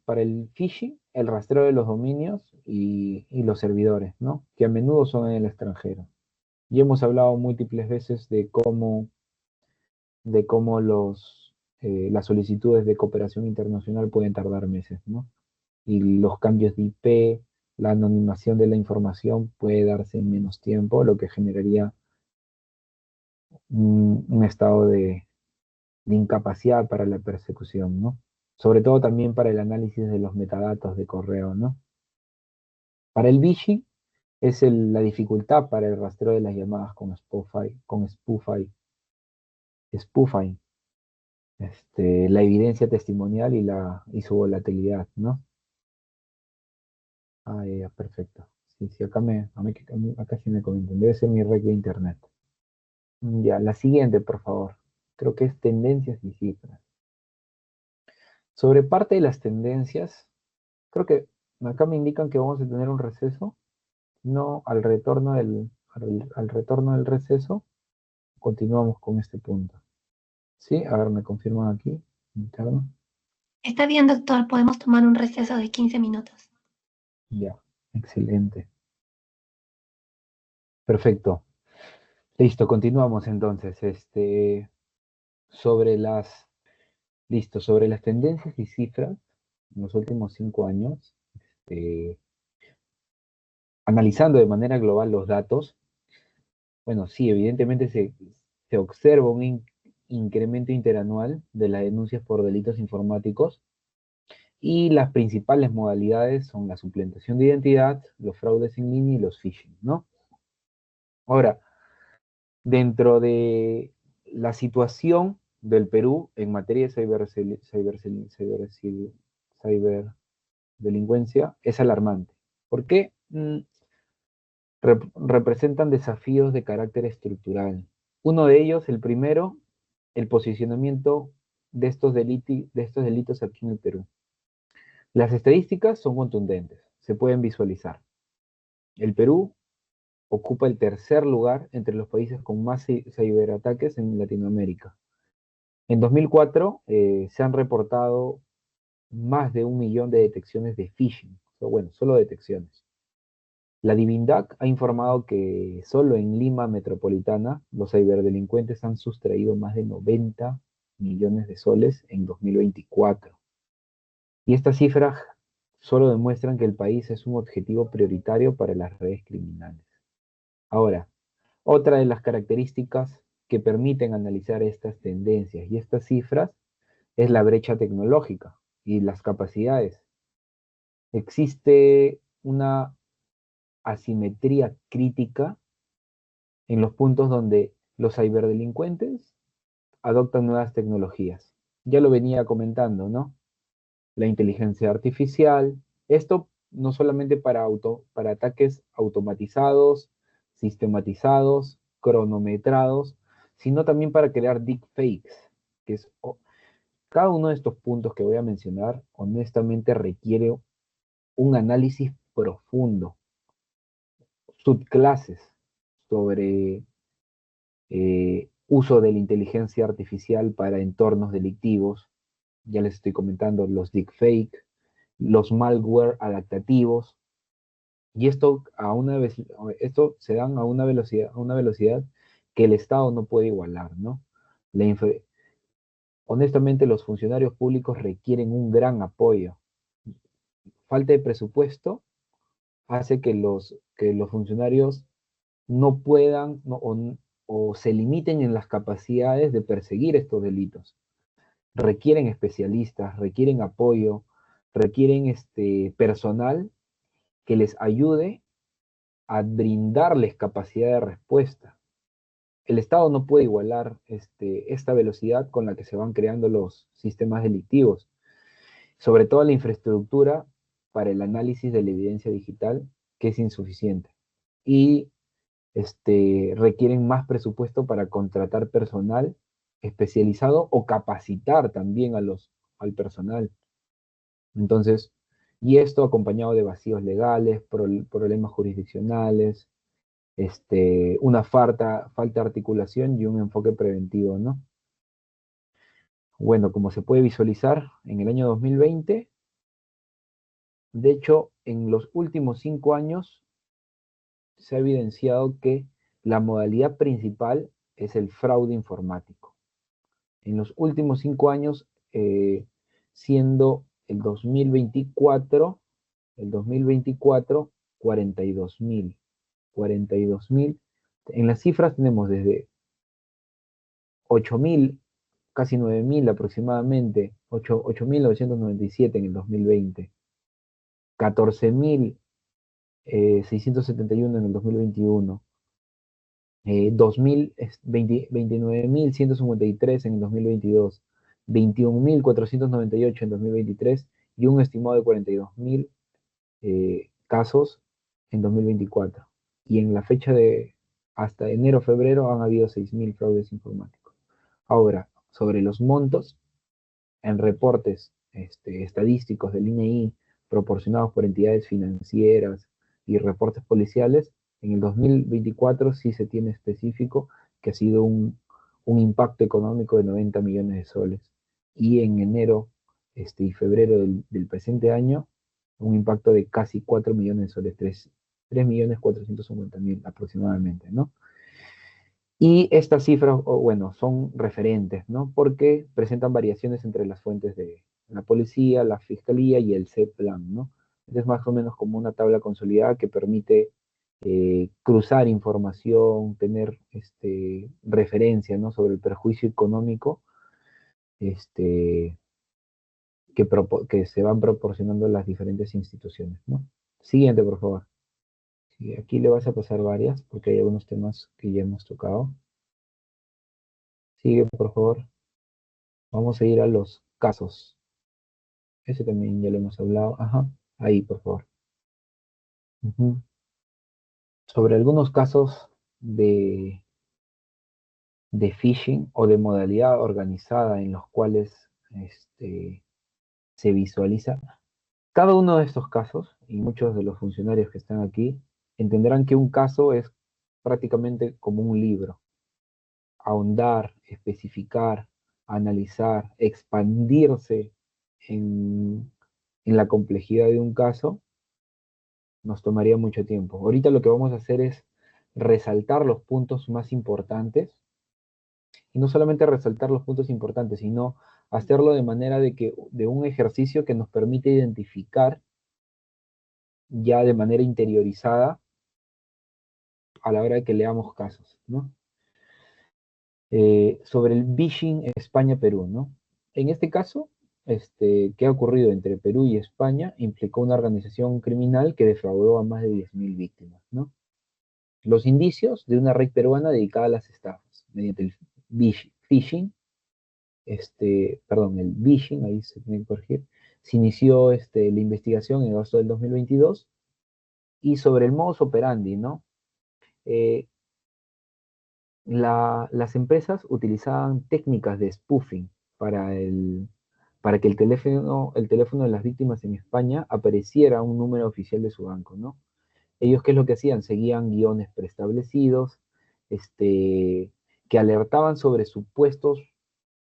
para el phishing, el rastreo de los dominios y los servidores, ¿no?, que a menudo son en el extranjero. Y hemos hablado múltiples veces de cómo las solicitudes de cooperación internacional pueden tardar meses, ¿no? Y los cambios de IP, la anonimación de la información puede darse en menos tiempo, lo que generaría un estado de incapacidad para la persecución, ¿no? Sobre todo también para el análisis de los metadatos de correo, ¿no? Para el phishing es la dificultad para el rastreo de las llamadas spoofing, la evidencia testimonial y su volatilidad, ¿no? Ah, ya, perfecto. Sí, sí, acá sí me comentan. Debe ser mi red de internet. Ya, la siguiente, por favor. Creo que es tendencias y cifras. Sobre parte de las tendencias, creo que acá me indican que vamos a tener un receso. No, al retorno del receso, continuamos con este punto. ¿Sí? A ver, me confirman aquí, interno. Está bien, doctor, podemos tomar un receso de 15 minutos. Ya, excelente. Perfecto. Listo, continuamos entonces. Sobre las, sobre las tendencias y cifras en los últimos 5 años, eh, analizando de manera global los datos, bueno, sí, evidentemente se observa un incremento interanual de las denuncias por delitos informáticos y las principales modalidades son la suplantación de identidad, los fraudes en línea y los phishing, ¿no? Ahora, dentro de la situación del Perú en materia de ciberdelincuencia es alarmante. ¿Por qué? Representan desafíos de carácter estructural. Uno de ellos, el primero, el posicionamiento de estos delitos aquí en el Perú. Las estadísticas son contundentes, se pueden visualizar. El Perú ocupa el tercer lugar entre los países con más ciberataques en Latinoamérica. En 2004 se han reportado más de 1 millón de detecciones de phishing, bueno, solo detecciones. La Divindac ha informado que solo en Lima metropolitana los ciberdelincuentes han sustraído más de 90 millones de soles en 2024. Y estas cifras solo demuestran que el país es un objetivo prioritario para las redes criminales. Ahora, otra de las características que permiten analizar estas tendencias y estas cifras es la brecha tecnológica y las capacidades. Existe una asimetría crítica en los puntos donde los ciberdelincuentes adoptan nuevas tecnologías. Ya lo venía comentando, ¿no? La inteligencia artificial, esto no solamente para ataques automatizados, sistematizados, cronometrados, sino también para crear deepfakes, que es cada uno de estos puntos que voy a mencionar, honestamente requiere un análisis profundo, subclases sobre uso de la inteligencia artificial para entornos delictivos. Ya les estoy comentando los deepfake, los malware adaptativos, y esto se dan a una velocidad que el Estado no puede igualar, ¿no? La Honestamente, los funcionarios públicos requieren un gran apoyo. Falta de presupuesto hace que los funcionarios no puedan o se limiten en las capacidades de perseguir estos delitos. Requieren especialistas, requieren apoyo, requieren personal que les ayude a brindarles capacidad de respuesta. El Estado no puede igualar esta velocidad con la que se van creando los sistemas delictivos, sobre todo la infraestructura para el análisis de la evidencia digital, que es insuficiente. Y requieren más presupuesto para contratar personal especializado o capacitar también al personal. Entonces, y esto acompañado de vacíos legales, problemas jurisdiccionales, una falta de articulación y un enfoque preventivo, ¿no? Bueno, como se puede visualizar, en el año 2020, de hecho, en los últimos 5 años se ha evidenciado que la modalidad principal es el fraude informático. En los últimos 5 años, siendo el 2024, 42.000. 42.000. En las cifras tenemos desde 8.000, casi 9.000 aproximadamente, 8.997 en el 2020, 14.671 en el 2021, 29.153 en el 2022, 21.498 en 2023 y un estimado de 42.000 casos en 2024. Y en la fecha de hasta enero-febrero han habido 6.000 fraudes informáticos. Ahora, sobre los montos, en reportes estadísticos del INEI proporcionados por entidades financieras y reportes policiales, en el 2024 sí se tiene específico que ha sido un impacto económico de 90 millones de soles. Y en enero y febrero del presente año, un impacto de casi 4 millones de soles, 3.450.000 aproximadamente, ¿no? Y estas cifras, bueno, son referentes, ¿no? Porque presentan variaciones entre las fuentes de la policía, la fiscalía y el CEPLAN, ¿no? Es más o menos como una tabla consolidada que permite cruzar información, tener referencia, ¿no? Sobre el perjuicio económico este, que se van proporcionando las diferentes instituciones, ¿no? Siguiente, por favor. Sí, aquí le vas a pasar varias, porque hay algunos temas que ya hemos tocado. Sigue, por favor. Vamos a ir a los casos. Ese también ya lo hemos hablado. Ajá. Ahí, por favor. Ujú. Sobre algunos casos de, de phishing o de modalidad organizada en los cuales se visualiza. Cada uno de estos casos, y muchos de los funcionarios que están aquí, entenderán que un caso es prácticamente como un libro. Ahondar, especificar, analizar, expandirse en, en la complejidad de un caso, nos tomaría mucho tiempo. Ahorita lo que vamos a hacer es resaltar los puntos más importantes, y no solamente resaltar los puntos importantes, sino hacerlo de manera de un ejercicio que nos permite identificar ya de manera interiorizada a la hora de que leamos casos, ¿no? Sobre el phishing España-Perú, ¿no? En este caso, ¿qué ha ocurrido entre Perú y España? Implicó una organización criminal que defraudó a más de 10.000 víctimas, ¿no? Los indicios de una red peruana dedicada a las estafas, mediante el phishing, el phishing, ahí se tiene que corregir, se inició la investigación en agosto del 2022, y sobre el modus operandi, ¿no? Eh, las empresas utilizaban técnicas de spoofing para, para que el teléfono de las víctimas en España apareciera un número oficial de su banco, ¿no? Ellos, ¿qué es lo que hacían? Seguían guiones preestablecidos, que alertaban sobre supuestos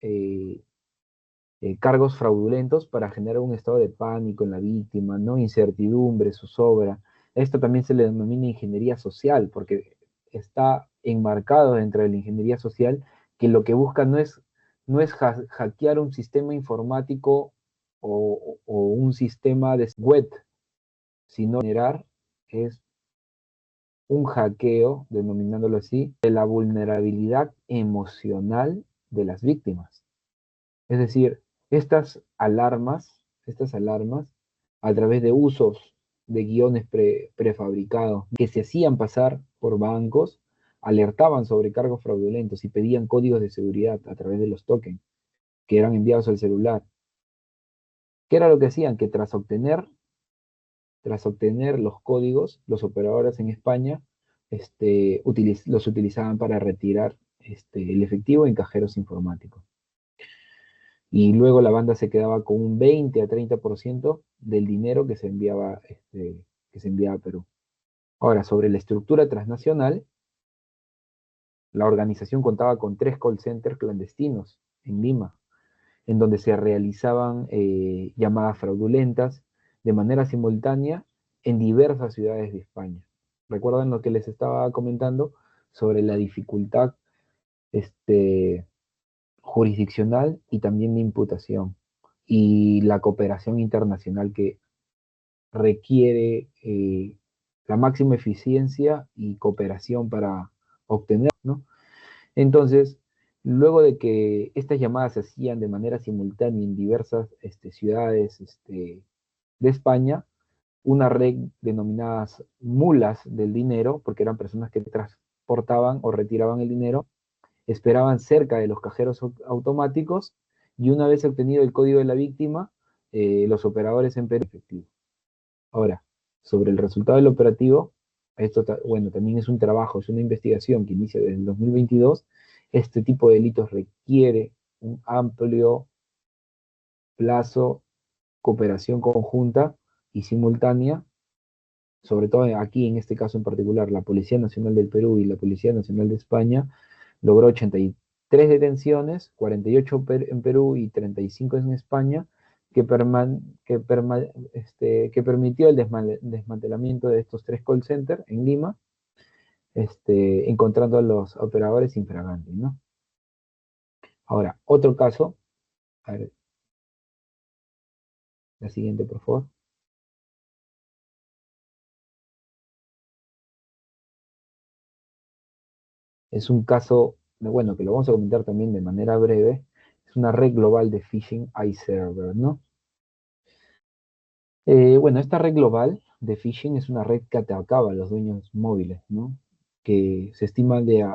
eh, cargos fraudulentos para generar un estado de pánico en la víctima, ¿no? Incertidumbre, zozobra. Esto también se le denomina ingeniería social, porque está enmarcado dentro de la ingeniería social que lo que busca no es hackear un sistema informático o un sistema de web, sino generar es un hackeo, denominándolo así, de la vulnerabilidad emocional de las víctimas. Es decir, estas alarmas, a través de usos de guiones prefabricados que se hacían pasar por bancos, alertaban sobre cargos fraudulentos y pedían códigos de seguridad a través de los tokens que eran enviados al celular. ¿Qué era lo que hacían? Que tras obtener los códigos, los operadores en España los utilizaban para retirar el efectivo en cajeros informáticos. Y luego la banda se quedaba con un 20 a 30% del dinero que se enviaba a Perú. Ahora, sobre la estructura transnacional, la organización contaba con 3 call centers clandestinos en Lima, en donde se realizaban llamadas fraudulentas de manera simultánea en diversas ciudades de España. ¿Recuerdan lo que les estaba comentando sobre la dificultad jurisdiccional y también de imputación, y la cooperación internacional que requiere la máxima eficiencia y cooperación para obtener, ¿no? Entonces, luego de que estas llamadas se hacían de manera simultánea en diversas ciudades de España, una red denominadas mulas del dinero, porque eran personas que transportaban o retiraban el dinero, esperaban cerca de los cajeros automáticos, y una vez obtenido el código de la víctima, los operadores en Perú efectivo. Ahora, sobre el resultado del operativo, esto, bueno, también es un trabajo, es una investigación que inicia desde el 2022. Este tipo de delitos requiere un amplio plazo, cooperación conjunta y simultánea, sobre todo aquí en este caso en particular, la Policía Nacional del Perú y la Policía Nacional de España logró 83 detenciones, 48 en Perú y 35 en España, que permitió el desmantelamiento de estos 3 call centers en Lima, encontrando a los operadores infraganti, ¿no? Ahora, otro caso, a ver, la siguiente, por favor. Es un caso, bueno, que lo vamos a comentar también de manera breve, es una red global de phishing iServer, ¿no? Bueno, esta red global de phishing es una red que atacaba a los dueños móviles, ¿no? Que se estima de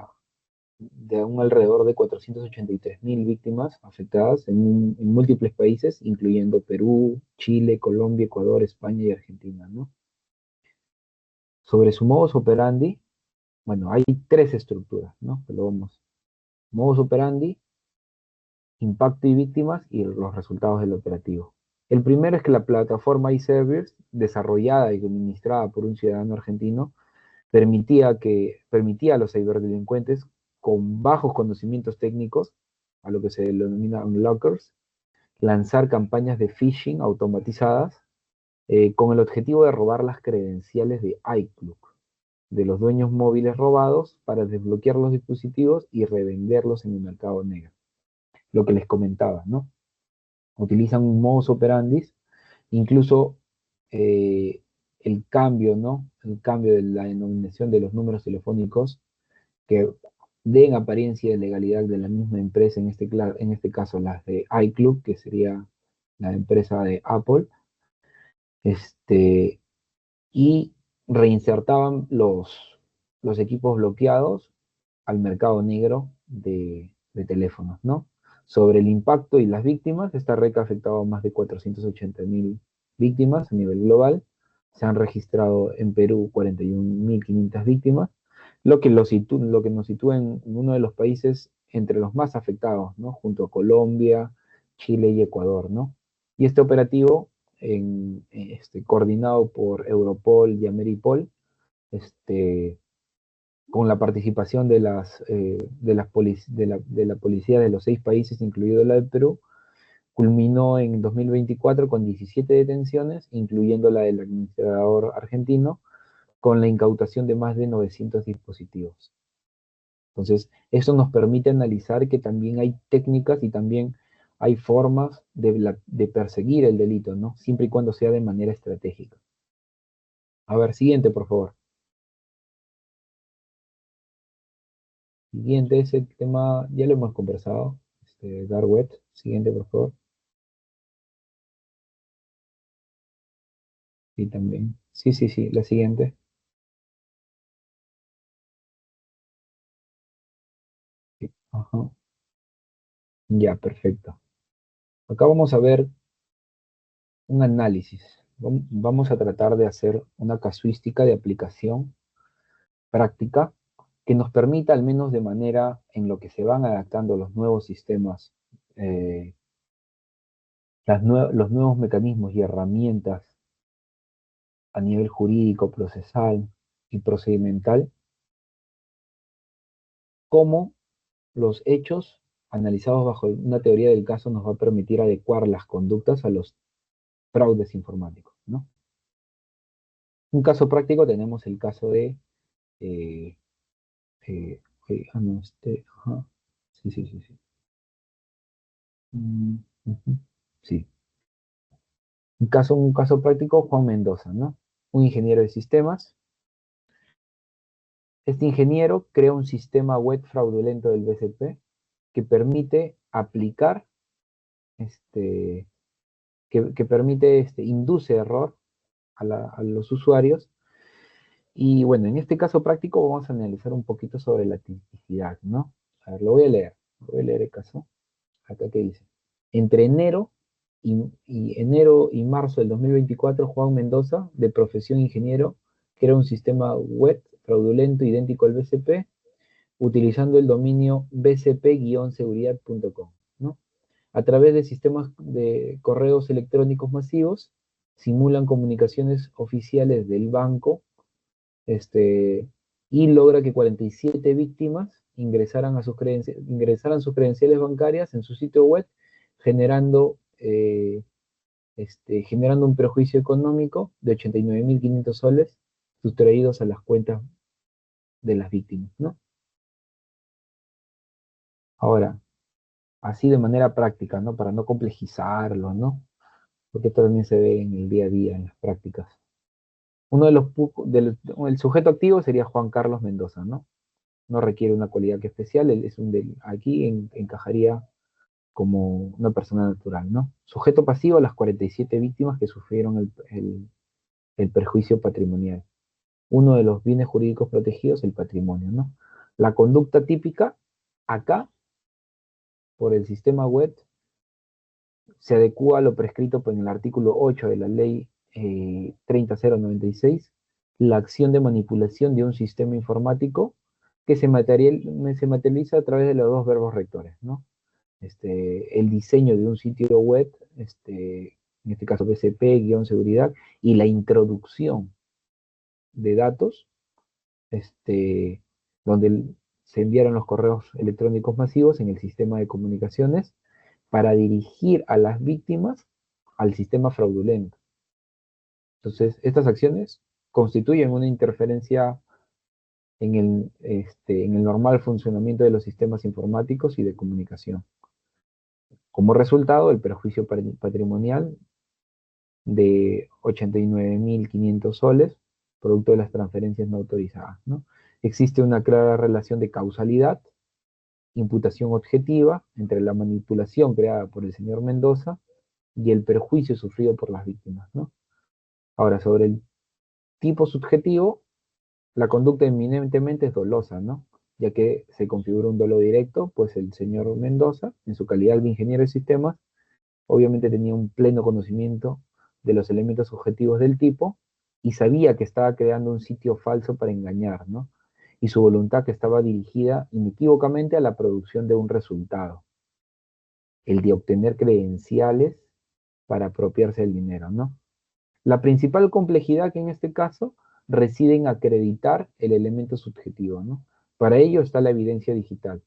un alrededor de 483.000 víctimas afectadas en múltiples países, incluyendo Perú, Chile, Colombia, Ecuador, España y Argentina, ¿no? Sobre su modus operandi, bueno, hay 3 estructuras, ¿no? Que lo vamos. Modus operandi, impacto y víctimas y los resultados del operativo. El primero es que la plataforma iService, desarrollada y administrada por un ciudadano argentino, permitía a los ciberdelincuentes con bajos conocimientos técnicos, a lo que se denomina unlockers, lanzar campañas de phishing automatizadas con el objetivo de robar las credenciales de iCloud de los dueños móviles robados para desbloquear los dispositivos y revenderlos en el mercado negro. Lo que les comentaba, ¿no? Utilizan un modus operandi, incluso eh, el cambio, ¿no? El cambio de la denominación de los números telefónicos que den apariencia de legalidad de la misma empresa, en este caso las de iCloud, que sería la empresa de Apple, y reinsertaban los equipos bloqueados al mercado negro de teléfonos, ¿no? Sobre el impacto y las víctimas, esta red ha afectado a más de 480.000 víctimas a nivel global. Se han registrado en Perú 41.500 víctimas, lo que nos sitúa en uno de los países entre los más afectados, ¿no? Junto a Colombia, Chile y Ecuador, ¿no? Y este operativo, coordinado por Europol y Ameripol, con la participación de la policía de los 6 países, incluido la de Perú, culminó en 2024 con 17 detenciones, incluyendo la del administrador argentino, con la incautación de más de 900 dispositivos. Entonces, eso nos permite analizar que también hay técnicas y también hay formas de perseguir el delito, ¿no? Siempre y cuando sea de manera estratégica. A ver, siguiente, por favor. Siguiente es el tema, ya lo hemos conversado, dark web. Siguiente, por favor. Sí, también. Sí, sí, sí, la siguiente. Sí, ajá. Ya, perfecto. Acá vamos a ver un análisis. Vamos a tratar de hacer una casuística de aplicación práctica que nos permita, al menos de manera en lo que se van adaptando los nuevos sistemas, eh, los nuevos mecanismos y herramientas a nivel jurídico, procesal y procedimental, cómo los hechos analizados bajo una teoría del caso nos va a permitir adecuar las conductas a los fraudes informáticos, ¿no? Un caso práctico tenemos el caso de, eh, no, ajá, sí, sí, sí, sí. Ujú, sí. Un caso práctico, Juan Mendoza, ¿no? Un ingeniero de sistemas. Este ingeniero crea un sistema web fraudulento del BCP que permite aplicar, este, que permite, induce error a los usuarios. Y bueno, en este caso práctico vamos a analizar un poquito sobre la tipicidad, ¿no? A ver, lo voy a leer el caso. Acá que dice. Entre enero y marzo del 2024, Juan Mendoza, de profesión ingeniero, crea un sistema web fraudulento idéntico al BCP, utilizando el dominio bcp-seguridad.com, ¿no? A través de sistemas de correos electrónicos masivos, simulan comunicaciones oficiales del banco, y logra que 47 víctimas ingresaran sus credenciales bancarias en su sitio web, generando generando un perjuicio económico de 89.500 soles sustraídos a las cuentas de las víctimas, ¿no? Ahora, así de manera práctica, ¿no? Para no complejizarlo, ¿no? Porque esto también se ve en el día a día, en las prácticas. Uno de el sujeto activo sería Juan Carlos Mendoza, ¿no? No requiere una cualidad que especial, él es aquí encajaría como una persona natural, ¿no? Sujeto pasivo a las 47 víctimas que sufrieron el perjuicio patrimonial. Uno de los bienes jurídicos protegidos, el patrimonio, ¿no? La conducta típica, acá, por el sistema web, se adecua a lo prescrito en el artículo 8 de la ley 30096, la acción de manipulación de un sistema informático que se materializa a través de los dos verbos rectores, ¿no? El diseño de un sitio web, en este caso PCP-seguridad, y la introducción de datos, donde se enviaron los correos electrónicos masivos en el sistema de comunicaciones para dirigir a las víctimas al sistema fraudulento. Entonces, estas acciones constituyen una interferencia en el normal funcionamiento de los sistemas informáticos y de comunicación. Como resultado, el perjuicio patrimonial de 89.500 soles, producto de las transferencias no autorizadas, ¿no? Existe una clara relación de causalidad, imputación objetiva entre la manipulación creada por el señor Mendoza y el perjuicio sufrido por las víctimas, ¿no? Ahora, sobre el tipo subjetivo, la conducta eminentemente es dolosa, ¿no? Ya que se configura un dolo directo, pues el señor Mendoza, en su calidad de ingeniero de sistemas, obviamente tenía un pleno conocimiento de los elementos subjetivos del tipo y sabía que estaba creando un sitio falso para engañar, ¿no? Y su voluntad que estaba dirigida inequívocamente a la producción de un resultado, el de obtener credenciales para apropiarse del dinero, ¿no? La principal complejidad que en este caso reside en acreditar el elemento subjetivo, ¿no? Para ello está la evidencia digital.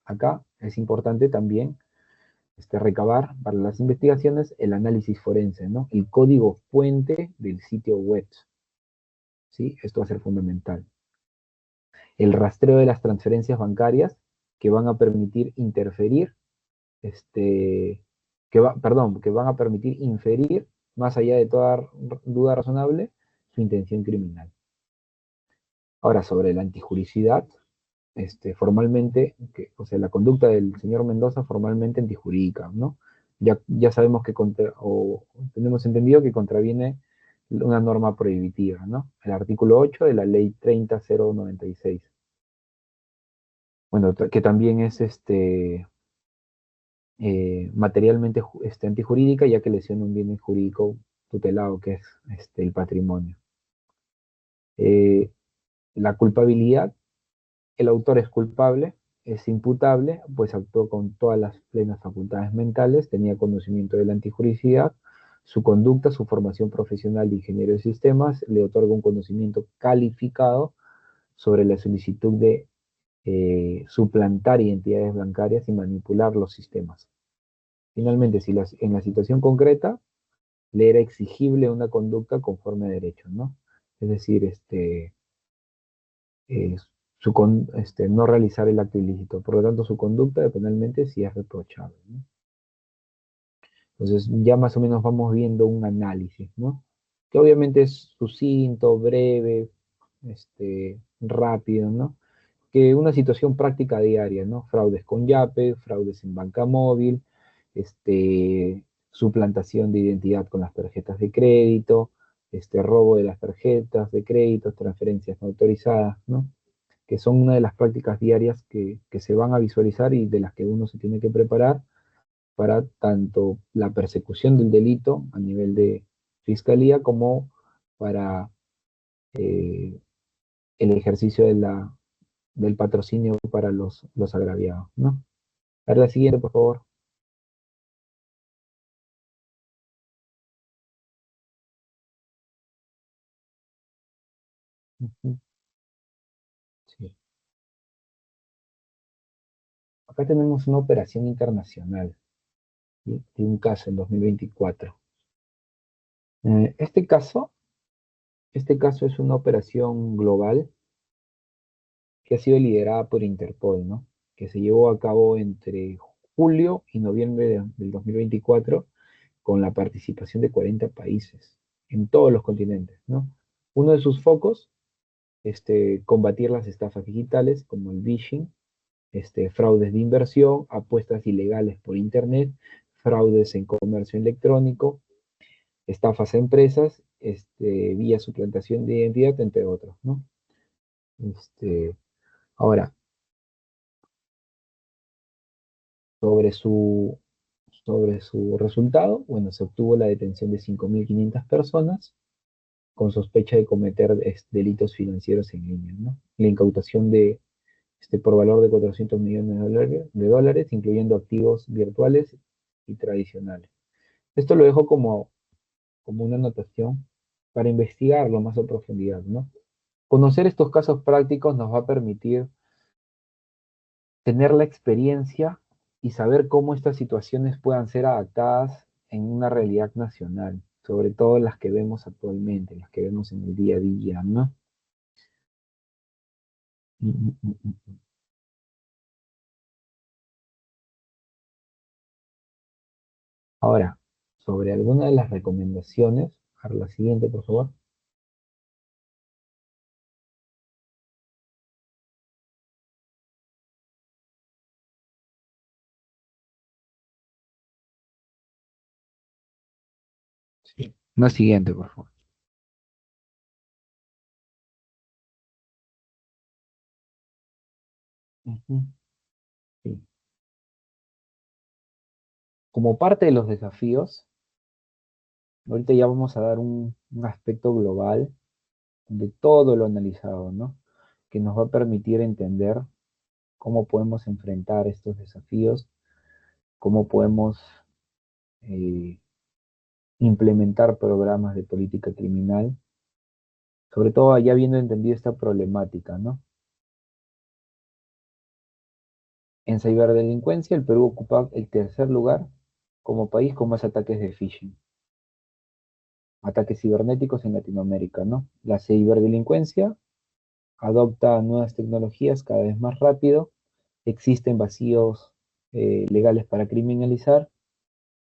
Acá es importante también recabar para las investigaciones el análisis forense, ¿no? El código fuente del sitio web, ¿sí? Esto va a ser fundamental. El rastreo de las transferencias bancarias que van a permitir interferir, que van a permitir inferir, más allá de toda duda razonable, su intención criminal. Ahora, sobre la antijuricidad, formalmente, o sea, la conducta del señor Mendoza formalmente antijurídica, ¿no? Ya sabemos que tenemos entendido que contraviene una norma prohibitiva, ¿no? El artículo 8 de la ley 30096. Bueno, que también es materialmente antijurídica, ya que lesiona un bien jurídico tutelado, que es el patrimonio. Eh, la culpabilidad, el autor es culpable, es imputable, pues actuó con todas las plenas facultades mentales, tenía conocimiento de la antijuricidad, su conducta, su formación profesional de ingeniero de sistemas le otorga un conocimiento calificado sobre la solicitud de suplantar identidades bancarias y manipular los sistemas. Finalmente, si en la situación concreta le era exigible una conducta conforme a derecho, ¿no? Es decir, eh, no realizar el acto ilícito. Por lo tanto, su conducta penalmente sí es reprochable, ¿no? Entonces, ya más o menos vamos viendo un análisis, ¿no? Que obviamente es sucinto, breve, rápido, ¿no? Que una situación práctica diaria, ¿no? Fraudes con Yape, fraudes en banca móvil, suplantación de identidad con las tarjetas de crédito, robo de las tarjetas de crédito, transferencias no autorizadas, ¿no? Que son una de las prácticas diarias que se van a visualizar y de las que uno se tiene que preparar para tanto la persecución del delito a nivel de fiscalía como para eh, el ejercicio del patrocinio para los agraviados, ¿no? A ver la siguiente, por favor. Ujú, sí. Acá tenemos una operación internacional. de un caso en 2024. Este caso es una operación global que ha sido liderada por Interpol, ¿no? Que se llevó a cabo entre julio y noviembre del 2024 con la participación de 40 países en todos los continentes, ¿no? Uno de sus focos, combatir las estafas digitales como el phishing, fraudes de inversión, apuestas ilegales por Internet, fraudes en comercio electrónico, estafas a empresas, vía suplantación de identidad, entre otros, ¿no? Ahora, sobre su, sobre su resultado, bueno, se obtuvo la detención de 5.500 personas con sospecha de cometer delitos financieros en línea, ¿no? La incautación por valor de 400 millones de dólares, incluyendo activos virtuales y tradicionales. Esto lo dejo como una anotación para investigarlo más a profundidad, ¿no? Conocer estos casos prácticos nos va a permitir tener la experiencia y saber cómo estas situaciones puedan ser adaptadas en una realidad nacional, sobre todo las que vemos actualmente, las que vemos en el día a día, ¿no? Mm, mm, mm, mm. Ahora, sobre alguna de las recomendaciones, a la siguiente, por favor. Sí. Una siguiente, por favor. Ujú, sí. Como parte de los desafíos, ahorita ya vamos a dar un aspecto global de todo lo analizado, ¿no? Que nos va a permitir entender cómo podemos enfrentar estos desafíos, cómo podemos eh, implementar programas de política criminal, sobre todo ya habiendo entendido esta problemática, ¿no? En ciberdelincuencia, el Perú ocupa el tercer lugar como país con más ataques de phishing, ataques cibernéticos en Latinoamérica, ¿no? La ciberdelincuencia adopta nuevas tecnologías cada vez más rápido, existen vacíos legales para criminalizar,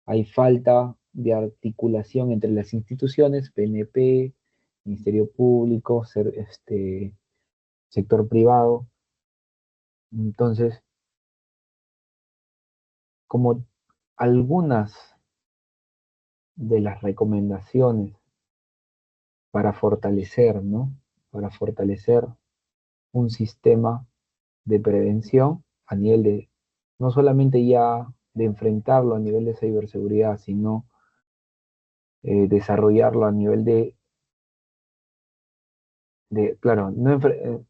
hay falta de articulación entre las instituciones, PNP, Ministerio Público, sector privado. Entonces, como algunas de las recomendaciones para fortalecer, ¿no? Para fortalecer un sistema de prevención a nivel de, no solamente ya de enfrentarlo a nivel de ciberseguridad, sino desarrollarlo a nivel claro, no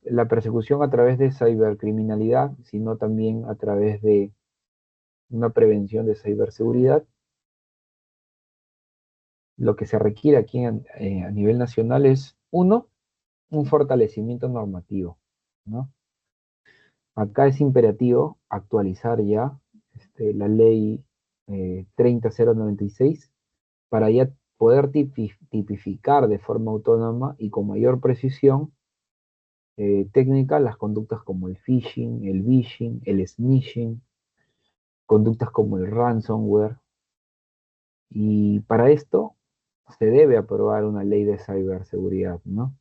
la persecución a través de cibercriminalidad, sino también a través de una prevención de ciberseguridad. Lo que se requiere aquí a nivel nacional es, uno, un fortalecimiento normativo, ¿no? Acá es imperativo actualizar ya la ley 30096 para ya poder tipificar de forma autónoma y con mayor precisión técnica las conductas como el phishing, el vishing, el smishing, conductas como el ransomware. Y para esto se debe aprobar una ley de ciberseguridad, ¿no?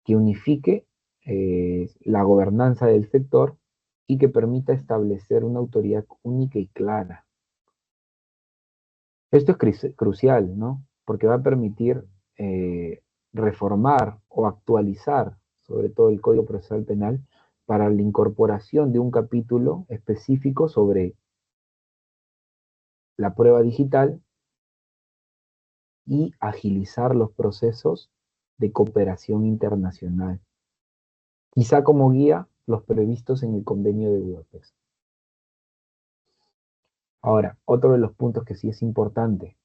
Que unifique la gobernanza del sector y que permita establecer una autoridad única y clara. Esto es crucial, ¿no? Porque va a permitir reformar o actualizar, sobre todo el Código Procesal Penal, para la incorporación de un capítulo específico sobre la prueba digital y agilizar los procesos de cooperación internacional. Quizá como guía los previstos en el convenio de Budapest. Ahora, otro de los puntos que sí es importante,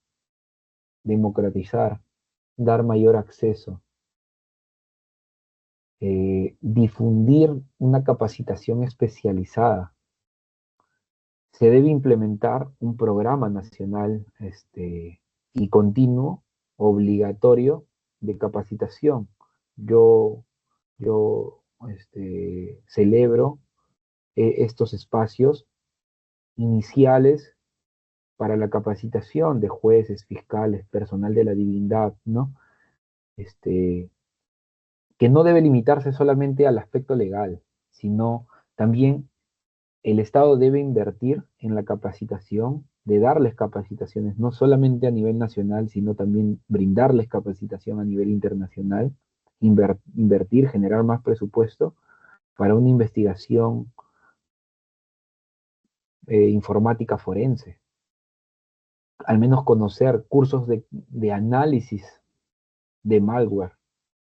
democratizar, dar mayor acceso, difundir una capacitación especializada Se debe implementar un programa nacional y continuo, obligatorio, de capacitación. Yo, yo celebro estos espacios iniciales para la capacitación de jueces, fiscales, personal de la divindad, ¿no? Este, que no debe limitarse solamente al aspecto legal, sino también el Estado debe invertir en la capacitación, de darles capacitaciones, no solamente a nivel nacional, sino también brindarles capacitación a nivel internacional, invertir, generar más presupuesto para una investigación informática forense, al menos conocer cursos de análisis de malware,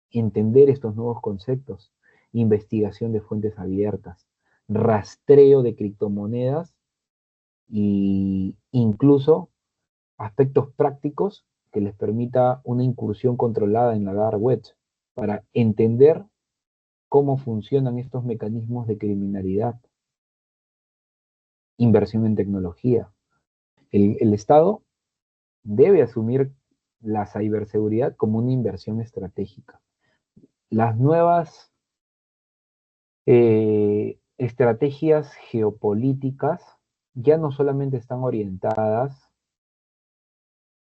entender estos nuevos conceptos, investigación de fuentes abiertas, rastreo de criptomonedas e incluso aspectos prácticos que les permita una incursión controlada en la dark web para entender cómo funcionan estos mecanismos de criminalidad, inversión en tecnología. El Estado debe asumir la ciberseguridad como una inversión estratégica. Las nuevas estrategias geopolíticas ya no solamente están orientadas,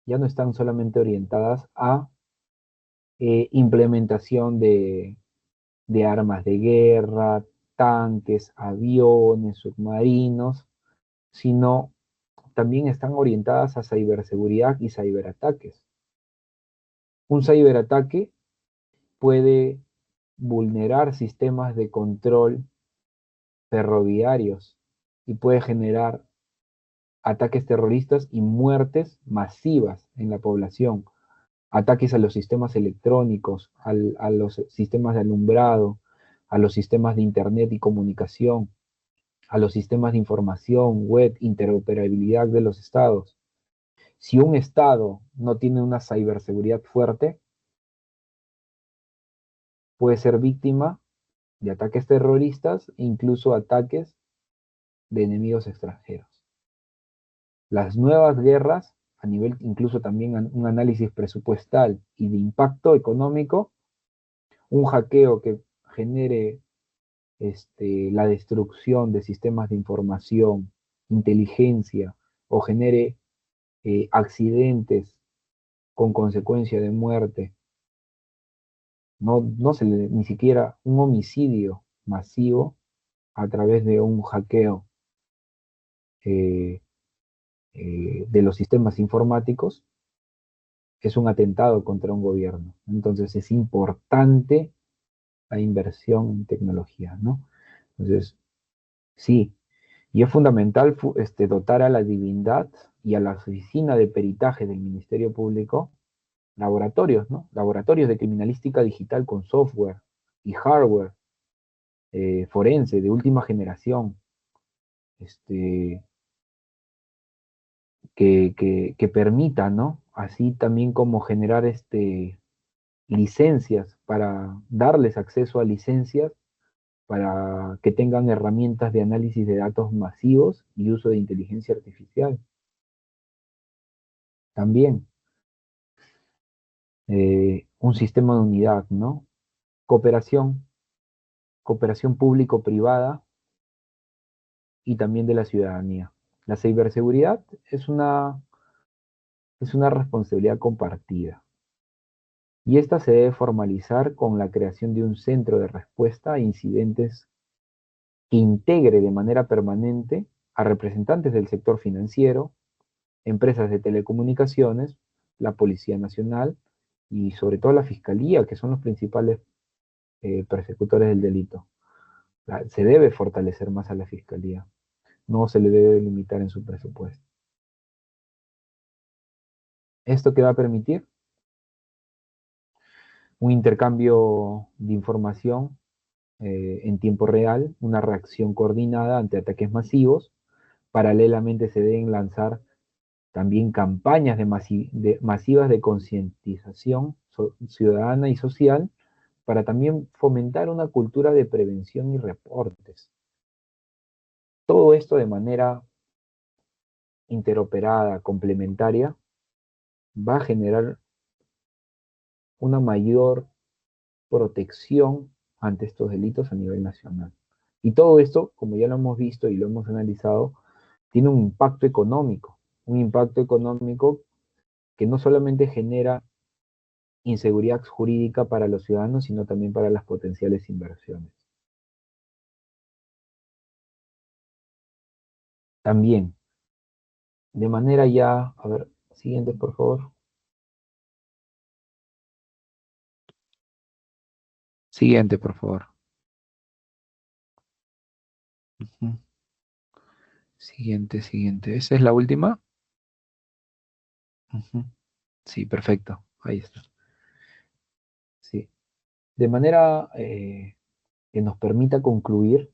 ya no están solamente orientadas a implementación de armas de guerra, tanques, aviones, submarinos, sino también están orientadas a ciberseguridad y ciberataques. Un ciberataque puede vulnerar sistemas de control ferroviarios y puede generar ataques terroristas y muertes masivas en la población, ataques a los sistemas electrónicos, a los sistemas de alumbrado, a los sistemas de internet y comunicación, a los sistemas de información, web, interoperabilidad de los estados. Si un estado no tiene una ciberseguridad fuerte, puede ser víctima de ataques terroristas e incluso ataques de enemigos extranjeros. Las nuevas guerras, a nivel incluso también un análisis presupuestal y de impacto económico, un hackeo que genere la destrucción de sistemas de información, inteligencia, o genere accidentes con consecuencia de muerte, no se le, ni siquiera un homicidio masivo a través de un hackeo eh, de los sistemas informáticos, es un atentado contra un gobierno. Entonces es importante la inversión en tecnología, ¿no? Entonces, sí, y es fundamental dotar a la divindad y a la oficina de peritaje del Ministerio Público laboratorios, ¿no? Laboratorios de criminalística digital con software y hardware forense de última generación, este, que permita, ¿no? Así también como generar licencias, para darles acceso a licencias para que tengan herramientas de análisis de datos masivos y uso de inteligencia artificial. También un sistema de unidad, ¿no? Cooperación, cooperación público-privada y también de la ciudadanía. La ciberseguridad es una responsabilidad compartida y esta se debe formalizar con la creación de un centro de respuesta a incidentes que integre de manera permanente a representantes del sector financiero, empresas de telecomunicaciones, la Policía Nacional y sobre todo la Fiscalía, que son los principales persecutores del delito. Se debe fortalecer más a la Fiscalía, no se le debe limitar en su presupuesto. ¿Esto qué va a permitir? Un intercambio de información en tiempo real, una reacción coordinada ante ataques masivos. Paralelamente se deben lanzar también campañas masivas de concientización ciudadana y social para también fomentar una cultura de prevención y reportes. Todo esto de manera interoperada, complementaria, va a generar una mayor protección ante estos delitos a nivel nacional. Y todo esto, como ya lo hemos visto y lo hemos analizado, tiene un impacto económico que no solamente genera inseguridad jurídica para los ciudadanos, sino también para las potenciales inversiones. También, de manera ya, a ver, siguiente por favor. Siguiente, por favor. Ujú. Siguiente, siguiente. ¿Esa es la última? Ujú. Sí, perfecto. Ahí está. Sí. De manera que nos permita concluir,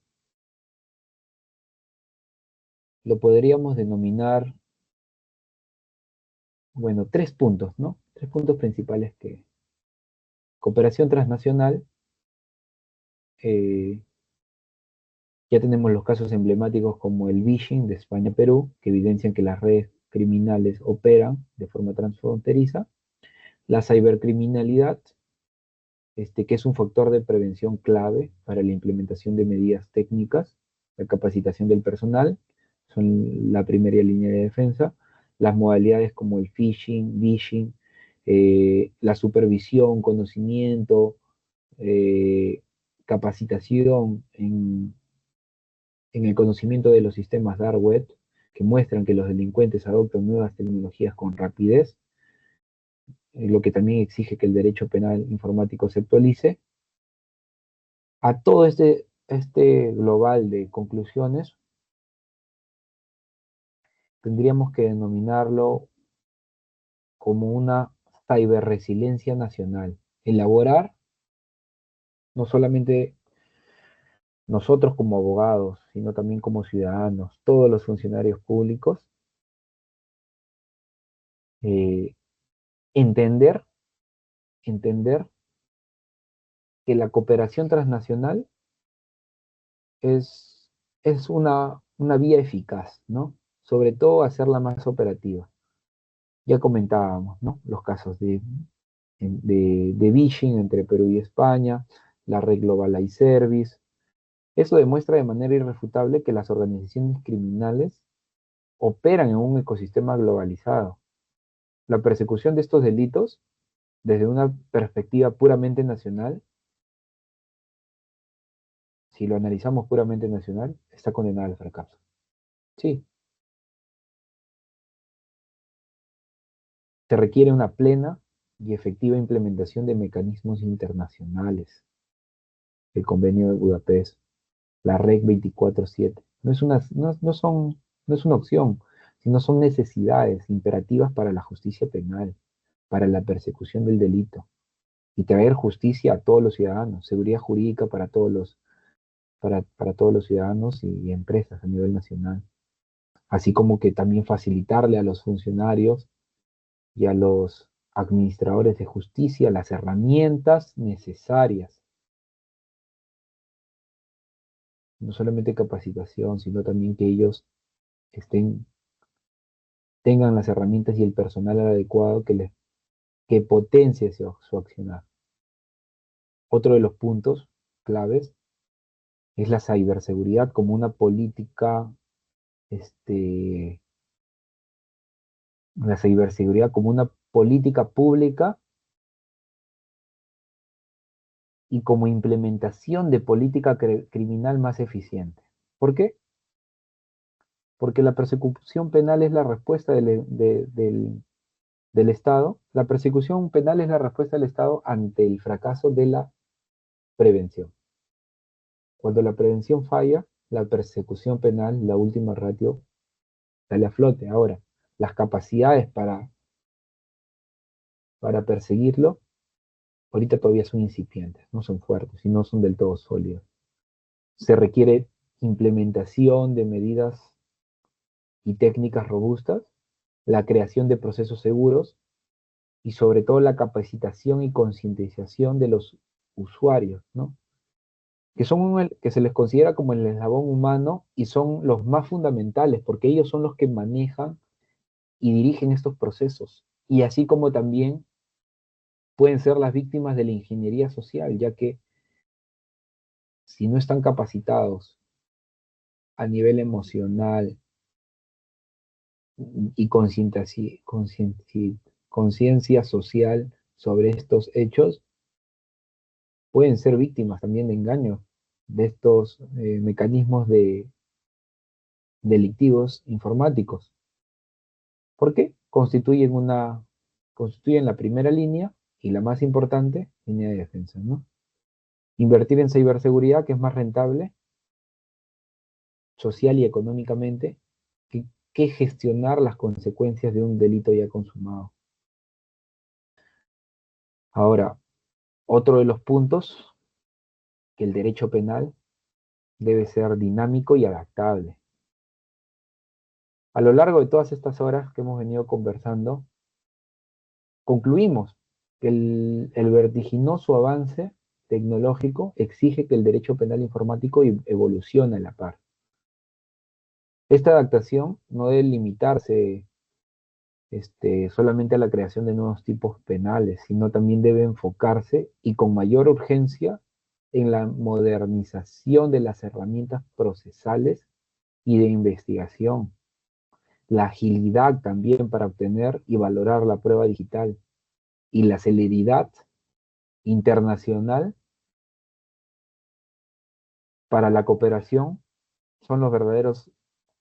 lo podríamos denominar, bueno, tres puntos, ¿no? Tres puntos principales que cooperación transnacional, eh, ya tenemos los casos emblemáticos como el phishing de España-Perú, que evidencian que las redes criminales operan de forma transfronteriza, la cibercriminalidad, que es un factor de prevención clave para la implementación de medidas técnicas, la capacitación del personal, son la primera línea de defensa, las modalidades como el phishing, vishing, la supervisión, conocimiento, eh, capacitación en el conocimiento de los sistemas dark web, que muestran que los delincuentes adoptan nuevas tecnologías con rapidez, lo que también exige que el derecho penal informático se actualice. A todo este global de conclusiones, tendríamos que denominarlo como una ciberresiliencia nacional. Elaborar, no solamente nosotros como abogados, sino también como ciudadanos, todos los funcionarios públicos, eh, entender, entender que la cooperación transnacional es una vía eficaz, ¿no? Sobre todo hacerla más operativa. Ya comentábamos, ¿no? Los casos de phishing entre Perú y España, la red Global Eye Service. Eso demuestra de manera irrefutable que las organizaciones criminales operan en un ecosistema globalizado. La persecución de estos delitos, desde una perspectiva puramente nacional, si lo analizamos puramente nacional, está condenada al fracaso. Sí, se requiere una plena y efectiva implementación de mecanismos internacionales, el Convenio de Budapest, la REC 24/7. No es una opción, sino son necesidades imperativas para la justicia penal, para la persecución del delito y traer justicia a todos los ciudadanos, seguridad jurídica para todos los ciudadanos y empresas a nivel nacional, así como que también facilitarle a los funcionarios y a los administradores de justicia las herramientas necesarias, no solamente capacitación, sino también que ellos estén, tengan las herramientas y el personal adecuado que potencie su accionar. Otro de los puntos claves es la ciberseguridad como una política, este, la ciberseguridad como una política pública y como implementación de política criminal más eficiente. ¿Por qué? Porque la persecución penal es la respuesta del Estado. La persecución penal es la respuesta del Estado ante el fracaso de la prevención. Cuando la prevención falla, la persecución penal, la última ratio, sale a flote. Ahora, las capacidades para perseguirlo, ahorita todavía son incipientes, no son fuertes y no son del todo sólidos. Se requiere implementación de medidas y técnicas robustas, la creación de procesos seguros y sobre todo la capacitación y concientización de los usuarios, ¿no? Que se les considera como el eslabón humano y son los más fundamentales, porque ellos son los que manejan y dirigen estos procesos. Y así como también pueden ser las víctimas de la ingeniería social, ya que si no están capacitados a nivel emocional y conciencia social sobre estos hechos, pueden ser víctimas también de engaño de estos mecanismos delictivos informáticos. ¿Por qué? Constituyen la primera línea y la más importante línea de defensa, ¿no? Invertir en ciberseguridad, que es más rentable social y económicamente, que, que gestionar las consecuencias de un delito ya consumado. Ahora, otro de los puntos, que el derecho penal debe ser dinámico y adaptable. A lo largo de todas estas horas que hemos venido conversando, concluimos que el vertiginoso avance tecnológico exige que el derecho penal informático evolucione a la par. Esta adaptación no debe limitarse solamente a la creación de nuevos tipos penales, sino también debe enfocarse y con mayor urgencia en la modernización de las herramientas procesales y de investigación, la agilidad también para obtener y valorar la prueba digital y la celeridad internacional para la cooperación son los verdaderos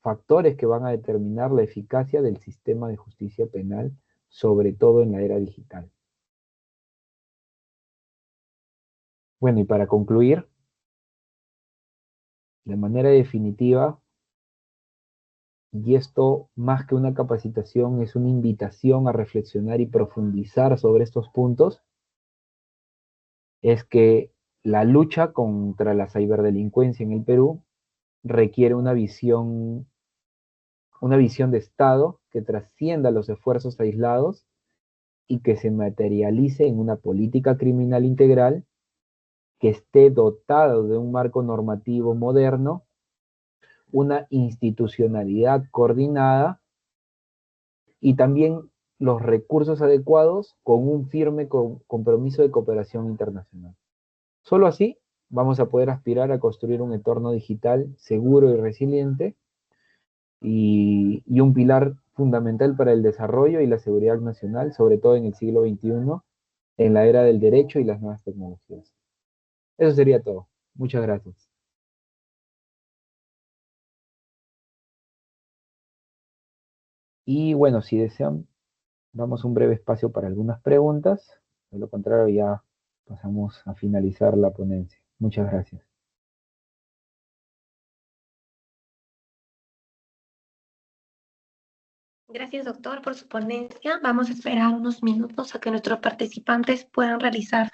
factores que van a determinar la eficacia del sistema de justicia penal, sobre todo en la era digital. Bueno, y para concluir, de manera definitiva, y esto más que una capacitación es una invitación a reflexionar y profundizar sobre estos puntos, es que la lucha contra la ciberdelincuencia en el Perú requiere una visión de Estado que trascienda los esfuerzos aislados y que se materialice en una política criminal integral que esté dotado de un marco normativo moderno, una institucionalidad coordinada y también los recursos adecuados con un firme compromiso de cooperación internacional. Solo así vamos a poder aspirar a construir un entorno digital seguro y resiliente y un pilar fundamental para el desarrollo y la seguridad nacional, sobre todo en el siglo XXI, en la era del derecho y las nuevas tecnologías. Eso sería todo. Muchas gracias. Y bueno, si desean, damos un breve espacio para algunas preguntas. De lo contrario, ya pasamos a finalizar la ponencia. Muchas gracias. Gracias, doctor, por su ponencia. Vamos a esperar unos minutos a que nuestros participantes puedan realizar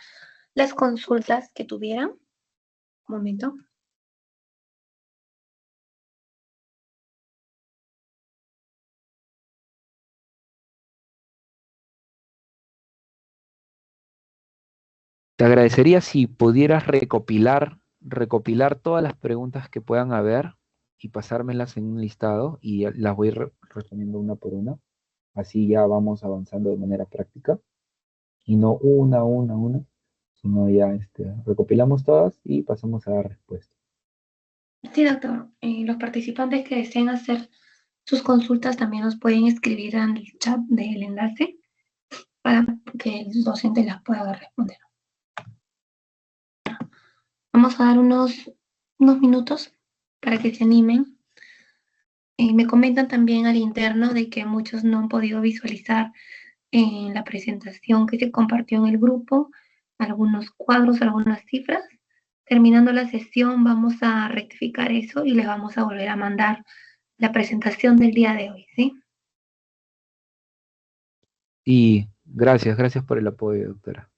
las consultas que tuvieran. Un momento. Te agradecería si pudieras recopilar todas las preguntas que puedan haber y pasármelas en un listado y las voy respondiendo una por una. Así ya vamos avanzando de manera práctica y no una, sino ya recopilamos todas y pasamos a dar respuesta. Sí, doctor. Los participantes que deseen hacer sus consultas también nos pueden escribir en el chat del enlace para que el docente las pueda responder. Vamos a dar unos minutos para que se animen. Me comentan también al interno de que muchos no han podido visualizar en la presentación que se compartió en el grupo algunos cuadros, algunas cifras. Terminando la sesión vamos a rectificar eso y les vamos a volver a mandar la presentación del día de hoy, ¿sí? Y gracias por el apoyo, doctora.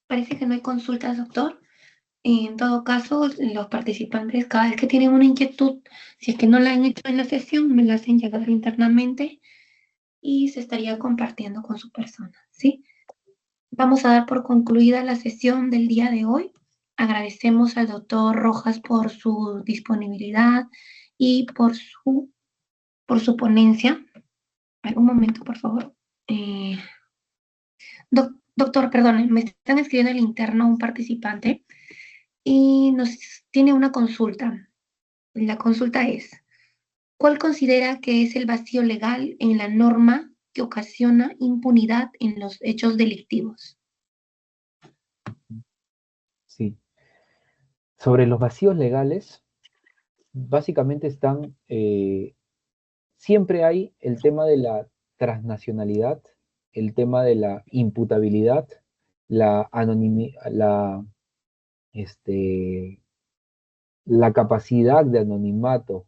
Parece que no hay consultas, doctor. En todo caso, los participantes, cada vez que tienen una inquietud, si es que no la han hecho en la sesión, me la hacen llegar internamente y se estaría compartiendo con su persona, ¿sí? Vamos a dar por concluida la sesión del día de hoy. Agradecemos al doctor Rojas por su disponibilidad y por su ponencia. A ver, un momento, por favor. Doctor, perdón, me están escribiendo el interno un participante y nos tiene una consulta. La consulta es, ¿cuál considera que es el vacío legal en la norma que ocasiona impunidad en los hechos delictivos? Sí. Sobre los vacíos legales, básicamente siempre hay el tema de la transnacionalidad, el tema de la imputabilidad, la este, la capacidad de anonimato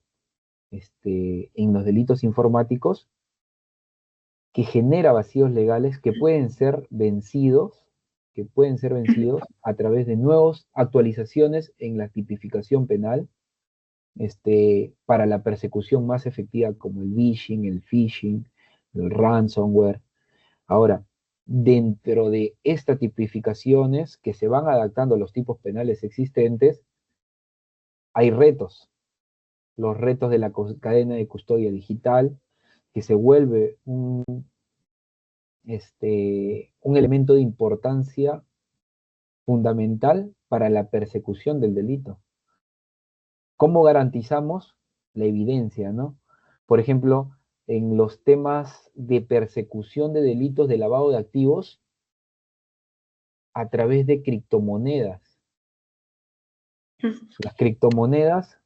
en los delitos informáticos que genera vacíos legales que pueden ser vencidos a través de nuevas actualizaciones en la tipificación penal, para la persecución más efectiva como el phishing, el ransomware. Ahora, dentro de estas tipificaciones que se van adaptando a los tipos penales existentes, hay retos, los retos de la cadena de custodia digital, que se vuelve un elemento de importancia fundamental para la persecución del delito. ¿Cómo garantizamos la evidencia, no? Por ejemplo, en los temas de persecución de delitos de lavado de activos a través de criptomonedas. Las criptomonedas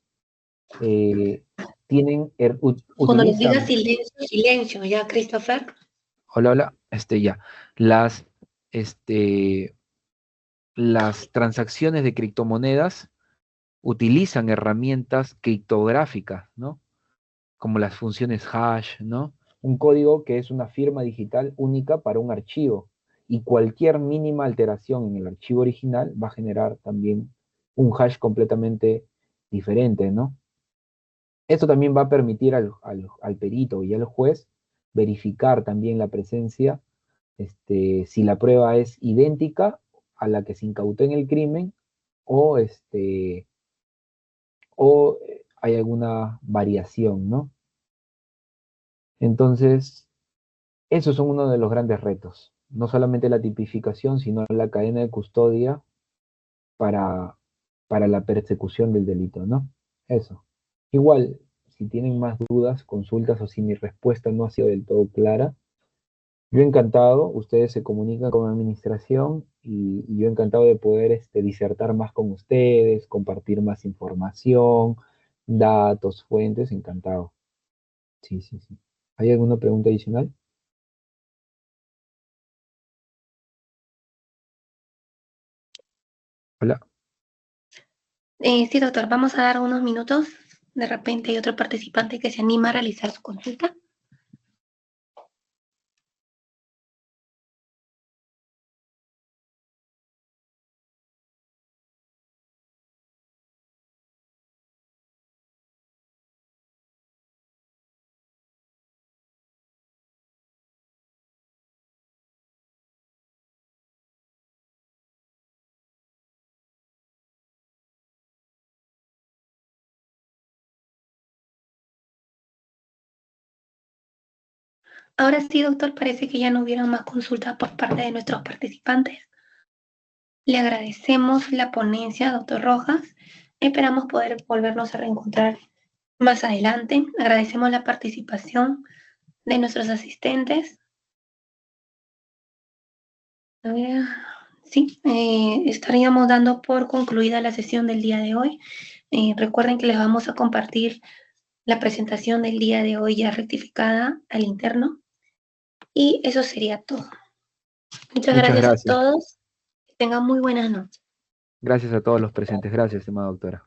Cuando les diga utilizan. silencio, silencio, ¿ya, Christopher? Hola, hola, ya. Las, las transacciones de criptomonedas utilizan herramientas criptográficas, ¿no? Como las funciones hash, ¿no? Un código que es una firma digital única para un archivo, y cualquier mínima alteración en el archivo original va a generar también un hash completamente diferente, ¿no? Esto también va a permitir al perito y al juez verificar también la presencia, si la prueba es idéntica a la que se incautó en el crimen, o, hay alguna variación, ¿no? Entonces, esos son uno de los grandes retos, no solamente la tipificación, sino la cadena de custodia para, para la persecución del delito, ¿no? Eso. Igual, si tienen más dudas, consultas, o si mi respuesta no ha sido del todo clara, yo encantado, ustedes se comunican con la administración, y yo encantado de poder disertar más con ustedes, compartir más información, datos, fuentes, encantado. Sí, sí, sí. ¿Hay alguna pregunta adicional? Hola. Sí, doctor, vamos a dar unos minutos. De repente hay otro participante que se anima a realizar su consulta. Ahora sí, doctor, parece que ya no hubieron más consultas por parte de nuestros participantes. Le agradecemos la ponencia, doctor Rojas. Esperamos poder volvernos a reencontrar más adelante. Agradecemos la participación de nuestros asistentes. A ver, sí, estaríamos dando por concluida la sesión del día de hoy. Recuerden que les vamos a compartir la presentación del día de hoy ya rectificada al interno. Y eso sería todo. Muchas Muchas gracias a gracias. todos. Que tengan muy buenas noches. Gracias a todos los presentes. Gracias, estimada doctora.